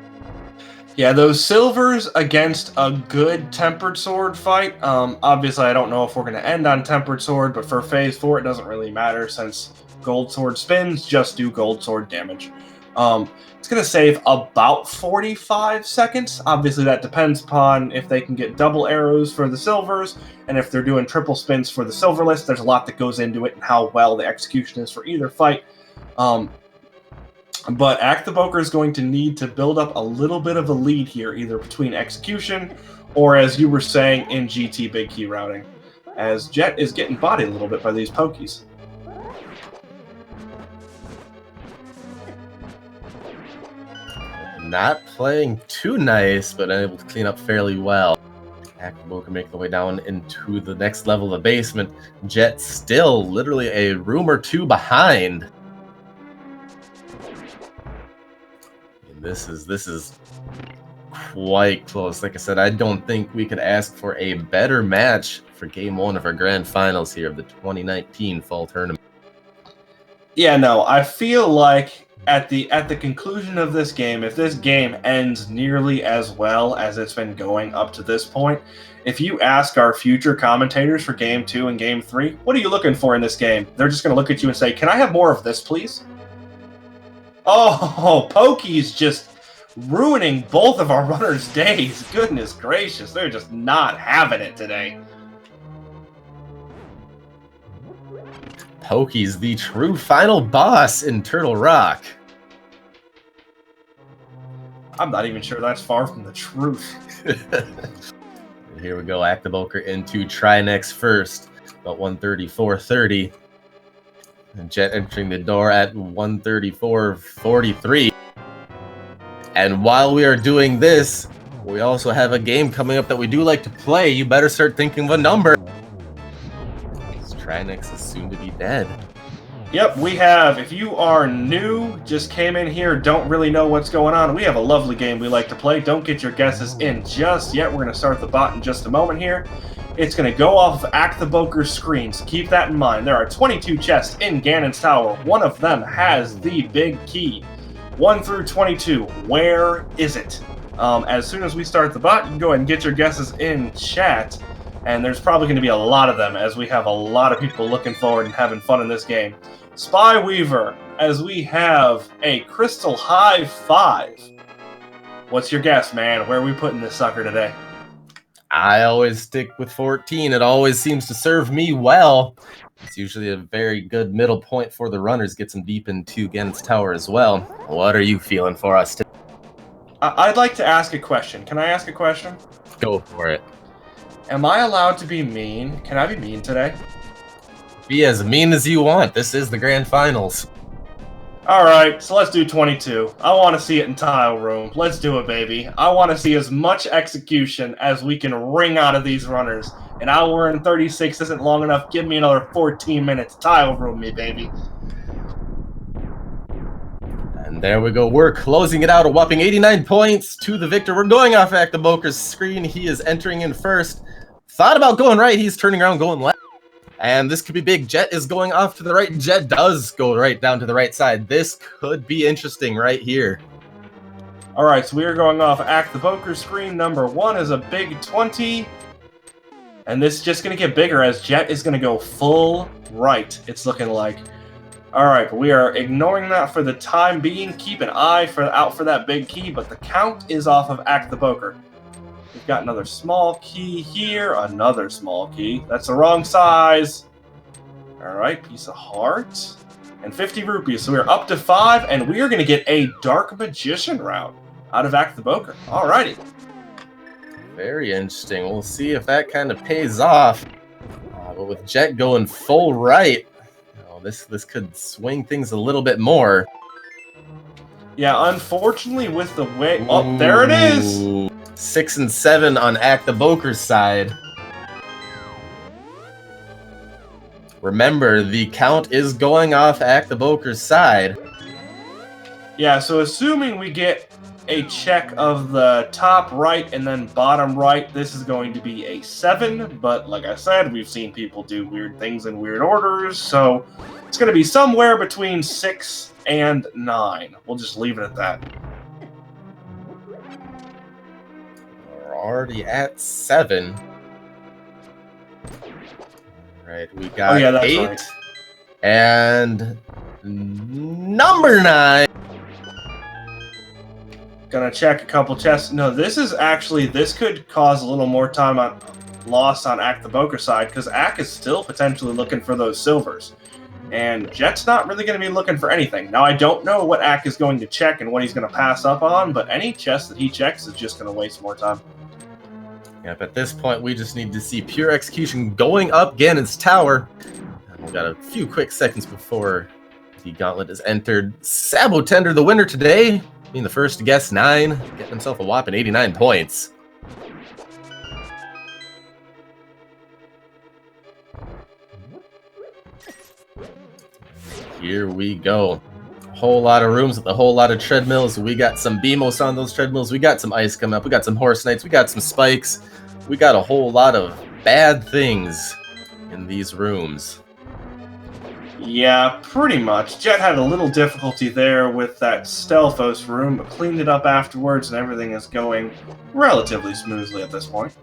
Yeah, those silvers against a good Tempered Sword fight. Obviously, I don't know if we're going to end on Tempered Sword, but for Phase 4, it doesn't really matter since Gold Sword spins just do Gold Sword damage. It's going to save about 45 seconds. Obviously, that depends upon if they can get double arrows for the silvers, and if they're doing triple spins for the silverless. There's a lot that goes into it and how well the execution is for either fight. But Acktheboker is going to need to build up a little bit of a lead here, either between execution or, as you were saying, in GT big key routing, as Jet is getting bodied a little bit by these pokies. Not playing too nice, but able to clean up fairly well. Acktheboker making the way down into the next level of the basement. Jet still literally a room or two behind. This is quite close. Like I said, I don't think we could ask for a better match for Game 1 of our Grand Finals here of the 2019 Fall Tournament. Yeah, no, I feel like at the conclusion of this game, if this game ends nearly as well as it's been going up to this point, if you ask our future commentators for Game 2 and Game 3, what are you looking for in this game? They're just going to look at you and say, "Can I have more of this, please?" Oh, Pokey's just ruining both of our runners' days. Goodness gracious, they're just not having it today. Pokey's the true final boss in Turtle Rock. I'm not even sure that's far from the truth. Here we go, Acktheboker into Trinex first, about 134.30. And Jet entering the door at 134.43. And while we are doing this, we also have a game coming up that we do like to play. You better start thinking of a number. Trinex is soon to be dead. Yep, we have. If you are new, just came in here, don't really know what's going on, we have a lovely game we like to play. Don't get your guesses in just yet. We're going to start the bot in just a moment here. It's going to go off of Acktheboker's screen, so keep that in mind. There are 22 chests in Ganon's Tower. One of them has the big key. 1 through 22. Where is it? As soon as we start the bot, you can go ahead and get your guesses in chat. And there's probably going to be a lot of them, as we have a lot of people looking forward and having fun in this game. Spy Weaver, as we have a Crystal High 5. What's your guess, man? Where are we putting this sucker today? I always stick with 14. It always seems to serve me well. It's usually a very good middle point for the runners. Gets them deep into Ganon's Tower as well. What are you feeling for us today? I'd like to ask a question. Can I ask a question? Go for it. Am I allowed to be mean? Can I be mean today? Be as mean as you want. This is the Grand Finals. Alright, so let's do 22. I want to see it in Tile Room. Let's do it, baby. I want to see as much execution as we can wring out of these runners. An hour and 36 isn't long enough. Give me another 14 minutes. Tile Room me, baby. And there we go. We're closing it out. A whopping 89 points to the victor. We're going off Acktheboker's screen. He is entering in first. Thought about going right. He's turning around going left. And this could be big. Jet is going off to the right. Jet does go right down to the right side. This could be interesting right here. All right, so we are going off Acktheboker screen. Number 1 is a big 20. And this is just going to get bigger as Jet is going to go full right, it's looking like. All right, but we are ignoring that for the time being. Keep an eye out for that big key, but the count is off of Acktheboker. We've got another small key here, another small key. That's the wrong size. All right, piece of heart. And 50 rupees, so we're up to 5, and we are going to get a Dark Magician route out of Acktheboker. All righty. Very interesting. We'll see if that kind of pays off. But with Jet going full right, this could swing things a little bit more. Yeah, unfortunately, with the way... Oh, there it is! 6 and 7 on Acktheboker's side. Remember, the count is going off Acktheboker's side. Yeah, so assuming we get a check of the top right and then bottom right, this is going to be a 7. But like I said, we've seen people do weird things in weird orders, so It's going to be somewhere between 6 and 9. We'll just leave it at that. We're already at 7. All right, we got 8. Right. And number 9. Gonna check a couple chests. No, this could cause a little more time lost on Acktheboker's side, because Ack is still potentially looking for those silvers. And Jet's not really going to be looking for anything. Now, I don't know what Ack is going to check and what he's going to pass up on, but any chest that he checks is just going to waste more time. Yep, at this point, we just need to see pure execution going up Ganon's tower. We've got a few quick seconds before the gauntlet is entered. Sabotender, the winner today, being the first to guess 9, getting himself a whopping 89 points. Here we go. A whole lot of rooms with a whole lot of treadmills. We got some BMOS on those treadmills. We got some ice coming up. We got some horse knights. We got some spikes. We got a whole lot of bad things in these rooms. Yeah, pretty much. Jet had a little difficulty there with that Stelphos room, but cleaned it up afterwards, and everything is going relatively smoothly at this point.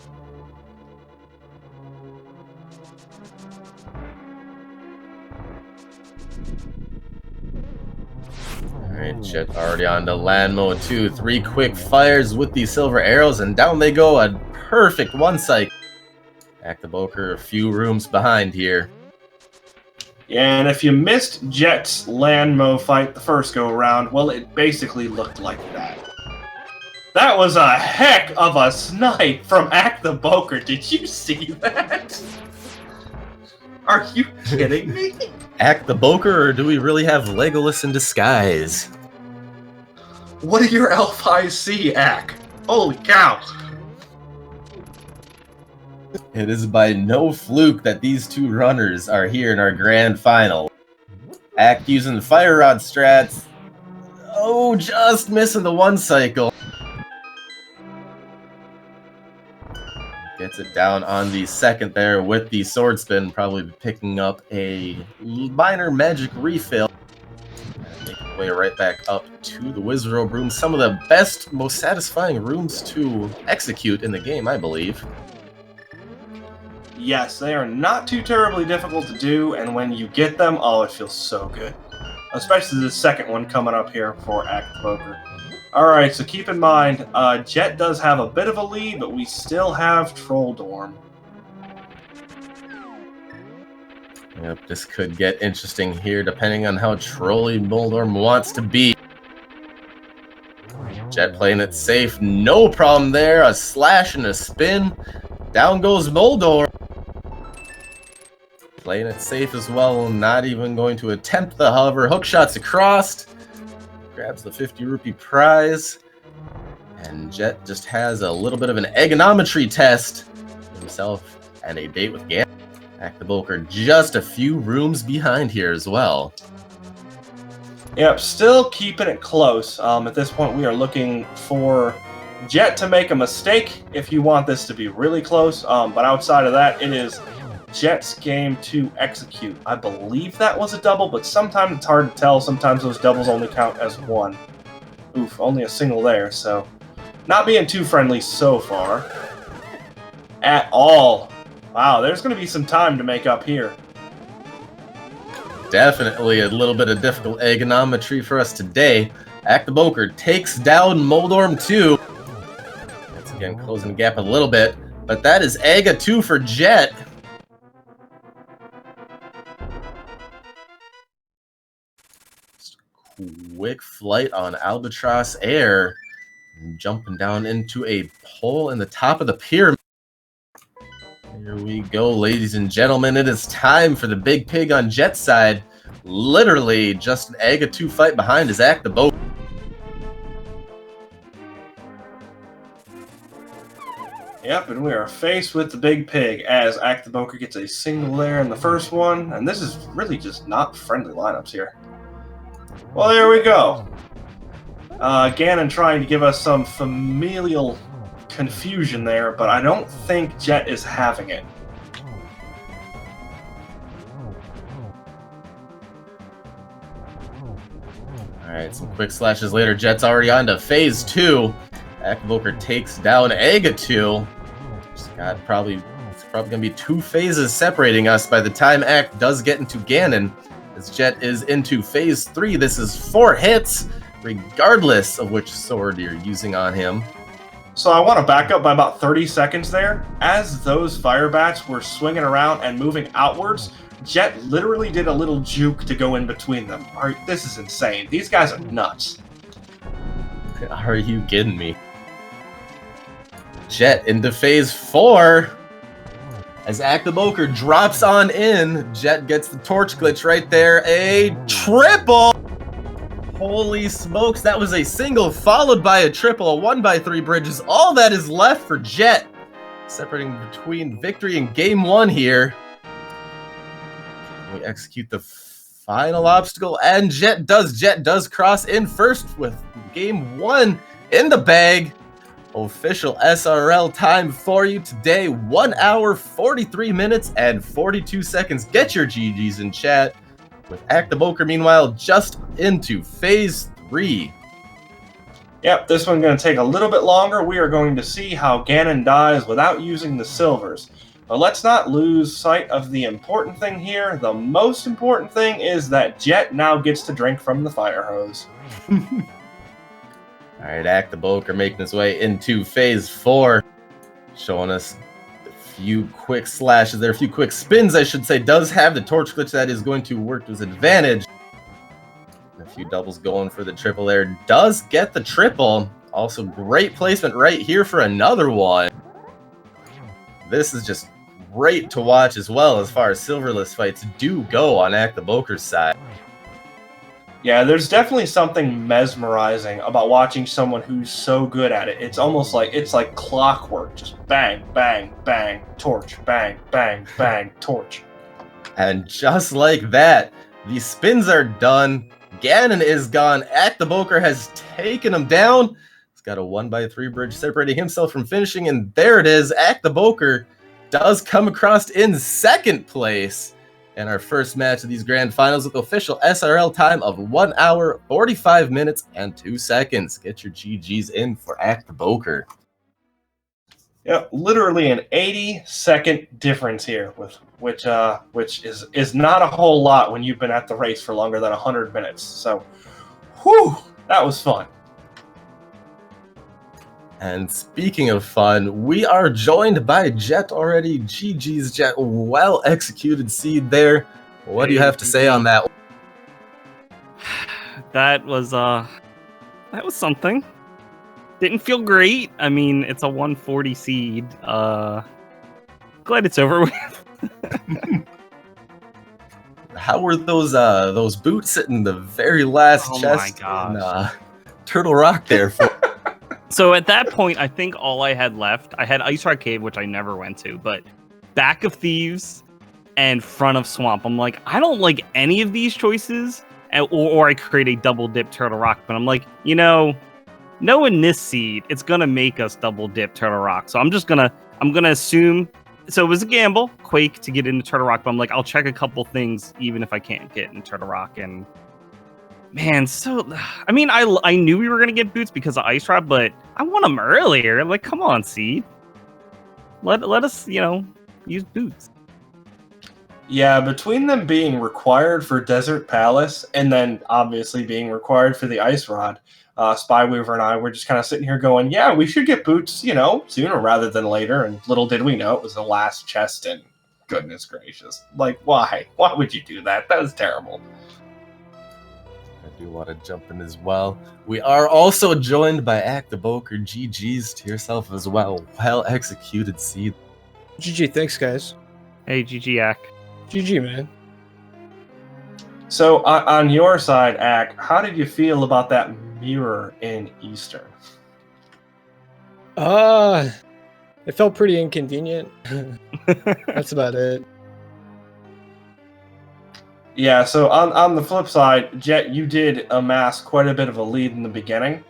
Alright, Jet already on to land mode 2. 3 quick fires with these silver arrows, and down they go. A perfect one cycle. Acktheboker a few rooms behind here. Yeah, and if you missed Jet's Landmo fight the first go-around, well, it basically looked like that. That was a heck of a snipe from Acktheboker. Did you see that? Are you kidding me? Acktheboker, or do we really have Legolas in disguise? What do your elf eyes see, Ack? Holy cow! It is by no fluke that these two runners are here in our grand final. Ack using the fire rod strats. Oh, just missing the one cycle. Gets it down on the second there with the sword spin, probably picking up a minor magic refill. Making way right back up to the Wizard Robe room. Some of the best, most satisfying rooms to execute in the game, I believe. Yes, they are not too terribly difficult to do, and when you get them, oh, it feels so good. Especially the second one coming up here for Acktheboker. Alright, so keep in mind, Jet does have a bit of a lead, but we still have Troll Dorm. Yep, this could get interesting here, depending on how trolly Moldorm wants to be. Jet playing it safe, no problem there. A slash and a spin. Down goes Moldorm. Playing it safe as well, not even going to attempt the hover. Hook shots across. Grabs the 50 rupee prize. And Jet just has a little bit of an egonometry test himself and a date with Ganon. Acktheboker just a few rooms behind here as well. Yep, still keeping it close. At this point, we are looking for Jet to make a mistake if you want this to be really close. But outside of that, it is Jet's game to execute. I believe that was a double, but sometimes it's hard to tell. Sometimes those doubles only count as one. Oof, only a single there, so not being too friendly so far. At all. Wow, there's going to be some time to make up here. Definitely a little bit of difficult egonometry for us today. Acktheboker takes down Moldorm 2. Once again, closing the gap a little bit. But that is Aga 2 for Jet. Just quick flight on Albatross Air. Jumping down into a pole in the top of the pyramid. Here we go, ladies and gentlemen. It is time for the big pig on Jet's side. Literally just an Aga 2 fight behind his Acktheboker. Yep, and we are faced with the big pig as Acktheboker gets a single there in the first one. And this is really just not friendly lineups here. Well, there we go. Ganon trying to give us some familial confusion there, but I don't think Jet is having it. Alright, some quick slashes later. Jet's already on to phase 2. Acktheboker takes down Aggtheboker. It's probably going to be 2 phases separating us by the time Ack does get into Ganon. As Jet is into phase 3, this is 4 hits, regardless of which sword you're using on him. So I want to back up by about 30 seconds there. As those fire bats were swinging around and moving outwards, Jet literally did a little juke to go in between them. This is insane. These guys are nuts. Are you kidding me? Jet into phase 4. As Acktheboker drops on in, Jet gets the torch glitch right there. A triple! Holy smokes, that was a single followed by a triple. A 1x3 bridge is all that is left for Jet. Separating between victory and game 1 here. We execute the final obstacle, and Jet does cross in first with game 1 in the bag. Official SRL time for you today, 1 hour, 43 minutes, and 42 seconds. Get your GGs in chat. With Acktheboker, meanwhile, just into phase 3. Yep, this one's going to take a little bit longer. We are going to see how Ganon dies without using the silvers. But let's not lose sight of the important thing here. The most important thing is that Jet now gets to drink from the fire hose. Alright, Acktheboker making his way into phase 4. Showing us a few quick slashes there, a few quick spins, I should say. Does have the torch glitch that is going to work to his advantage. A few doubles going for the triple there. Does get the triple. Also, great placement right here for another one. This is just great to watch as well as far as silverless fights do go on Acktheboker's side. Yeah, there's definitely something mesmerizing about watching someone who's so good at it. It's almost like clockwork. Just bang, bang, bang, torch, bang, bang, bang, torch. And just like that, the spins are done. Ganon is gone. Acktheboker has taken him down. He's got a 1x3 bridge separating himself from finishing, and there it is. Acktheboker does come across in second place in our first match of these grand finals with official SRL time of 1 hour, 45 minutes, and 2 seconds. Get your GGs in for Acktheboker. Yeah, literally an 80-second difference here, which is not a whole lot when you've been at the race for longer than 100 minutes. So, whew, that was fun. And speaking of fun, we are joined by Jet already. GG's Jet, well executed seed there. What do you have to say on that? That was something. Didn't feel great. I mean, it's a 140 seed. Glad it's over with. How were those boots sitting the very last chest in Turtle Rock there for? So at that point, I think all I had left, I had Ice Rock Cave, which I never went to, but Back of Thieves and Front of Swamp. I'm like, I don't like any of these choices, or I create a double dip Turtle Rock, but I'm like, knowing this seed, it's gonna make us double dip Turtle Rock. So I'm gonna assume. So it was a gamble, Quake to get into Turtle Rock, but I'm like, I'll check a couple things even if I can't get in Turtle Rock. And man, I mean, I knew we were gonna get boots because of Ice Rod, but I want them earlier. Like, come on, seed. Let us, use boots. Yeah, between them being required for Desert Palace and then obviously being required for the Ice Rod, Spyweaver and I were just kind of sitting here going, yeah, we should get boots, sooner rather than later. And little did we know it was the last chest, and goodness gracious. Like, why? Why would you do that? That was terrible. I do want to jump in as well. We are also joined by Acktheboker. GG's to yourself as well. Well executed seed. GG, thanks guys. Hey, GG Ack. GG, man. So on your side, Ack, how did you feel about that mirror in Eastern? It felt pretty inconvenient. That's about it. Yeah, so on the flip side, Jet, you did amass quite a bit of a lead in the beginning,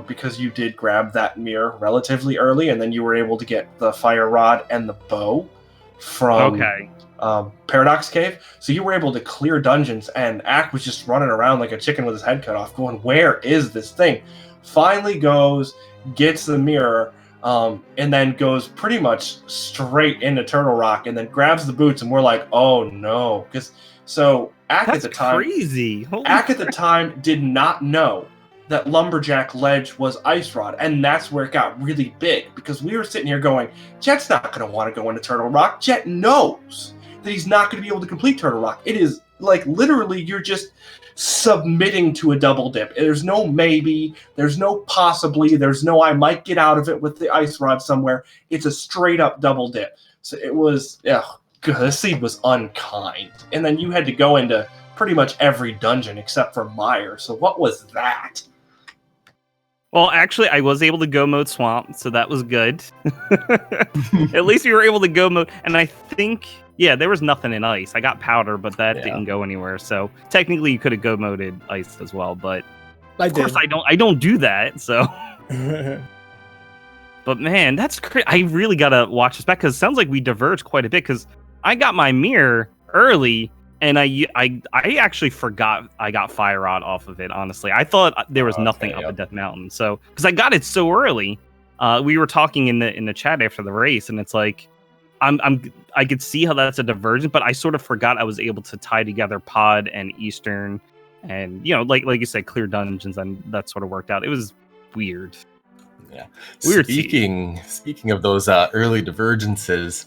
because you did grab that mirror relatively early, and then you were able to get the fire rod and the bow from Paradox Cave. So you were able to clear dungeons, and Ack was just running around like a chicken with his head cut off, going, "Where is this thing?" Finally goes, gets the mirror, and then goes pretty much straight into Turtle Rock, and then grabs the boots, and we're like, "Oh no!" Because Ack That's at the time, crazy. Ack at the time did not know that Lumberjack Ledge was Ice Rod, and that's where it got really big, because we were sitting here going, Jet's not going to want to go into Turtle Rock. Jet knows that he's not going to be able to complete Turtle Rock. It is like literally you're just submitting to a double dip. There's no maybe, there's no possibly, there's no I might get out of it with the Ice Rod somewhere. It's a straight up double dip. So it was, this seed was unkind. And then you had to go into pretty much every dungeon except for Mire. So what was that? Well, actually, I was able to go mode Swamp, so that was good. At least you were able to go mode, and I think, there was nothing in Ice. I got Powder, but that didn't go anywhere. So technically, you could have go moded Ice as well, but of course I don't do that. So, but man, that's crazy. I really gotta watch this back because it sounds like we diverged quite a bit. Because I got my mirror early. And I actually forgot I got Fire Rod off of it, honestly. I thought there was nothing up at Death Mountain. So, because I got it so early, we were talking in the chat after the race, and it's like, I could see how that's a divergence, but I sort of forgot I was able to tie together Pod and Eastern, and like you said, clear dungeons, and that sort of worked out. It was weird. Yeah. Weird. Speaking of those early divergences.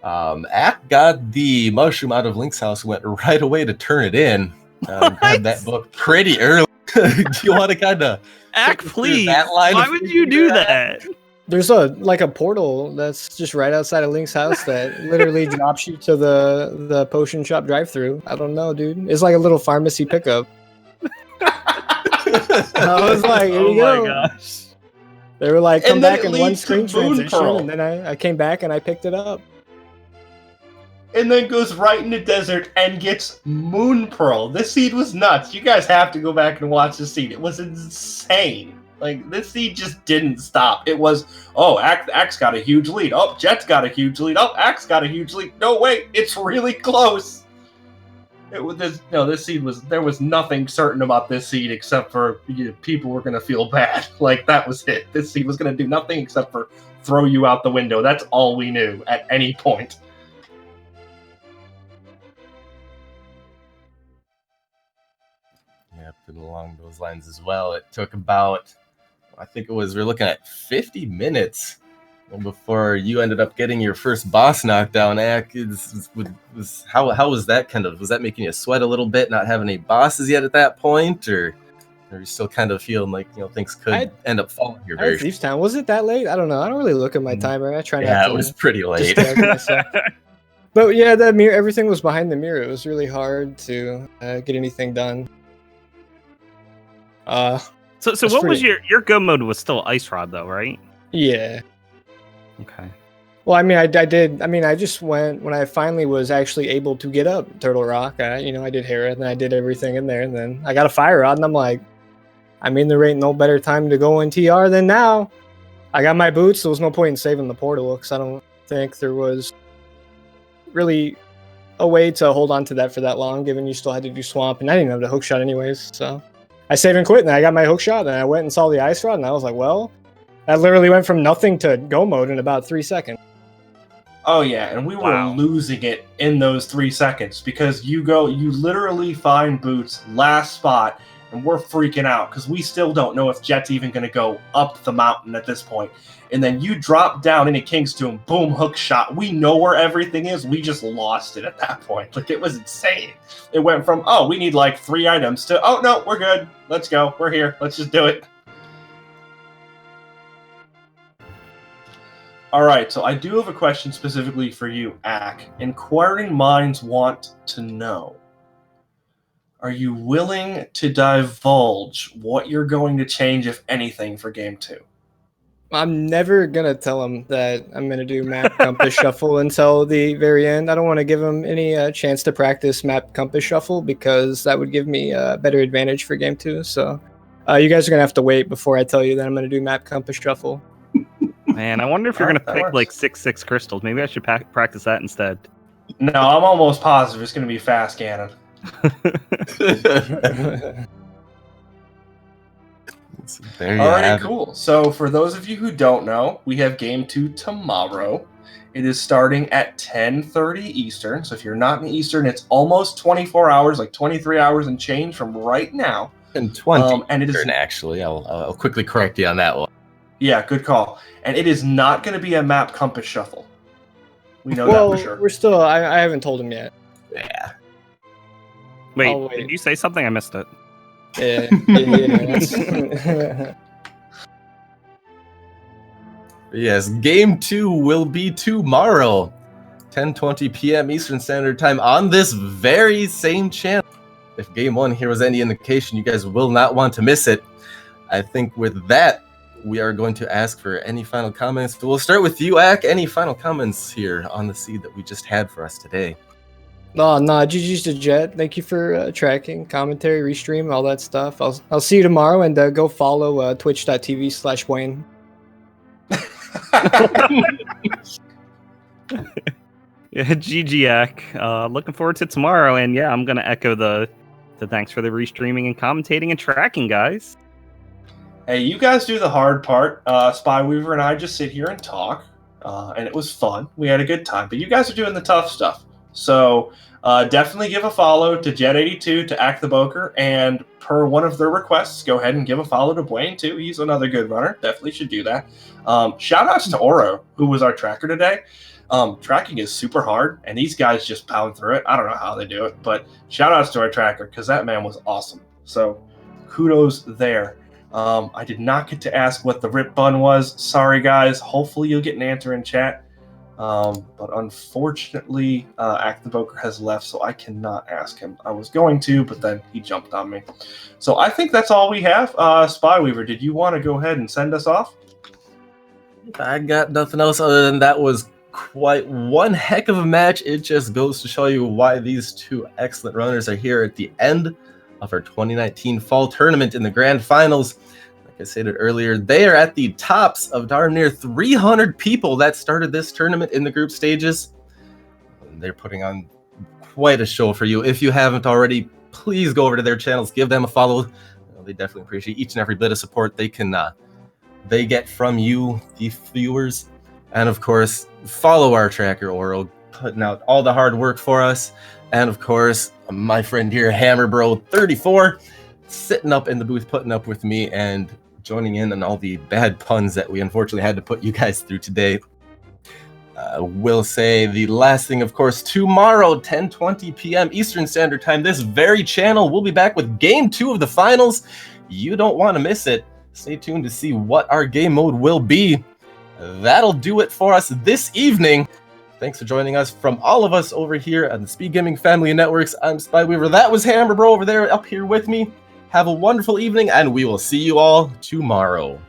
Ack got the mushroom out of Link's house, went right away to turn it in. Grabbed that book pretty early. Do you want to kind of Ack, please? Why would you do that? There's a portal that's just right outside of Link's house that literally drops you to the potion shop drive-through. I don't know, dude. It's like a little pharmacy pickup. I was like, here you go. Oh my gosh. They were like, come back in one screen Moon transition, Pearl. and then I came back and I picked it up. And then goes right in the desert and gets Moon Pearl. This seed was nuts. You guys have to go back and watch this seed. It was insane. Like, this seed just didn't stop. It was, Ack's got a huge lead. Oh, Jet's got a huge lead. Oh, Ack's got a huge lead. No, wait, it's really close. This seed was, there was nothing certain about this seed except for people were going to feel bad. Like, that was it. This seed was going to do nothing except for throw you out the window. That's all we knew at any point. Along those lines as well. It took about, we're looking at 50 minutes before you ended up getting your first boss knockdown. Ack, how was that was that making you sweat a little bit, not having any bosses yet at that point, or are you still kind of feling like things could end up falling here very Thieves Town. Was it that late? I don't know. I don't really look at my timer. I try not to. Yeah, it was pretty late. But yeah, that mirror, everything was behind the mirror. It was really hard to get anything done. So what was your go mode was still Ice Rod though, right? Yeah. Okay. Well, I mean, I did. I mean, I just went when I finally was actually able to get up Turtle Rock. I did Hera, and I did everything in there, and then I got a Fire Rod, and I'm like, I mean, there ain't no better time to go in TR than now. I got my boots. There was no point in saving the portal because I don't think there was really a way to hold on to that for that long, given you still had to do Swamp, and I didn't have the hook shot anyways, so. I save and quit, and I got my hook shot, and I went and saw the Ice Rod, and I was like, well, that literally went from nothing to go mode in about 3 seconds. Oh, yeah, and we were losing it in those 3 seconds, because you literally find Boots last spot, and we're freaking out, because we still don't know if Jet's even going to go up the mountain at this point. And then you drop down into King's Tomb, boom, hook shot. We know where everything is. We just lost it at that point. Like, it was insane. It went from, we need like 3 items to, no, we're good. Let's go. We're here. Let's just do it. All right, so I do have a question specifically for you, Ack. Inquiring minds want to know, are you willing to divulge what you're going to change, if anything, for Game 2? I'm never going to tell him that I'm going to do Map Compass Shuffle until the very end. I don't want to give him any chance to practice Map Compass Shuffle because that would give me a better advantage for Game 2. So you guys are going to have to wait before I tell you that I'm going to do Map Compass Shuffle. Man, I wonder if you're Alright, gonna that pick works. like 6-6 crystals. Maybe I should practice that instead. No, I'm almost positive it's going to be fast cannon. There you Alrighty, have it. cool. So for those of you who don't know, we have game 2 tomorrow. It is starting at 10:30 Eastern. So if you're not in Eastern, it's almost 24 hours, like 23 hours and change from right now. And 20 and it is Eastern, actually. I'll quickly correct you on that one. Yeah, good call. And it is not going to be a map compass shuffle. We know well, that for sure. we're still. I haven't told him yet. Yeah. Wait, I'll wait. did you say something? I missed it. Yeah. Yes, game 2 will be tomorrow, 10:20 p.m. Eastern Standard Time on this very same channel. If game 1 here was any indication, you guys will not want to miss it. I think with that, we are going to ask for any final comments. So we'll start with you, Ack. Any final comments here on the seed that we just had for us today? No, GG's to Jet. Thank you for tracking, commentary, restream, all that stuff. I'll see you tomorrow, and go follow twitch.tv/Wayne. Yeah, GGAC. Looking forward to tomorrow, and yeah, I'm gonna echo the thanks for the restreaming and commentating and tracking, guys. Hey, you guys do the hard part. Spyweaver and I just sit here and talk, and it was fun. We had a good time, but you guys are doing the tough stuff. So definitely give a follow to Jet082, to Acktheboker, and per one of their requests, go ahead and give a follow to Blaine too. He's another good runner. Definitely should do that. Shout outs to Oro, who was our tracker today. Tracking is super hard, and these guys just pound through it. I don't know how they do it, but shout outs to our tracker because that man was awesome. So kudos there. I did not get to ask what the rip bun was. Sorry, guys. Hopefully you'll get an answer in chat. But unfortunately, Acktheboker has left, so I cannot ask him. I was going to, but then he jumped on me. So I think that's all we have. Spyweaver, did you want to go ahead and send us off? I got nothing else other than that was quite one heck of a match. It just goes to show you why these two excellent runners are here at the end of our 2019 fall tournament in the grand finals. Like I stated earlier, they are at the tops of darn near 300 people that started this tournament in the group stages. And they're putting on quite a show for you. If you haven't already, please go over to their channels, give them a follow. They definitely appreciate each and every bit of support they get from you, the viewers. And of course, follow our tracker, Oro, putting out all the hard work for us. And of course, my friend here, HammerBro34, sitting up in the booth, putting up with me and joining in on all the bad puns that we unfortunately had to put you guys through today. Will say the last thing, of course, tomorrow, 10:20 p.m. Eastern Standard Time, this very channel will be back with Game 2 of the finals. You don't want to miss it. Stay tuned to see what our game mode will be. That'll do it for us this evening. Thanks for joining us from all of us over here at the Speed Gaming Family Networks. I'm Spyweaver. That was HammerBro over there up here with me. Have a wonderful evening, and we will see you all tomorrow.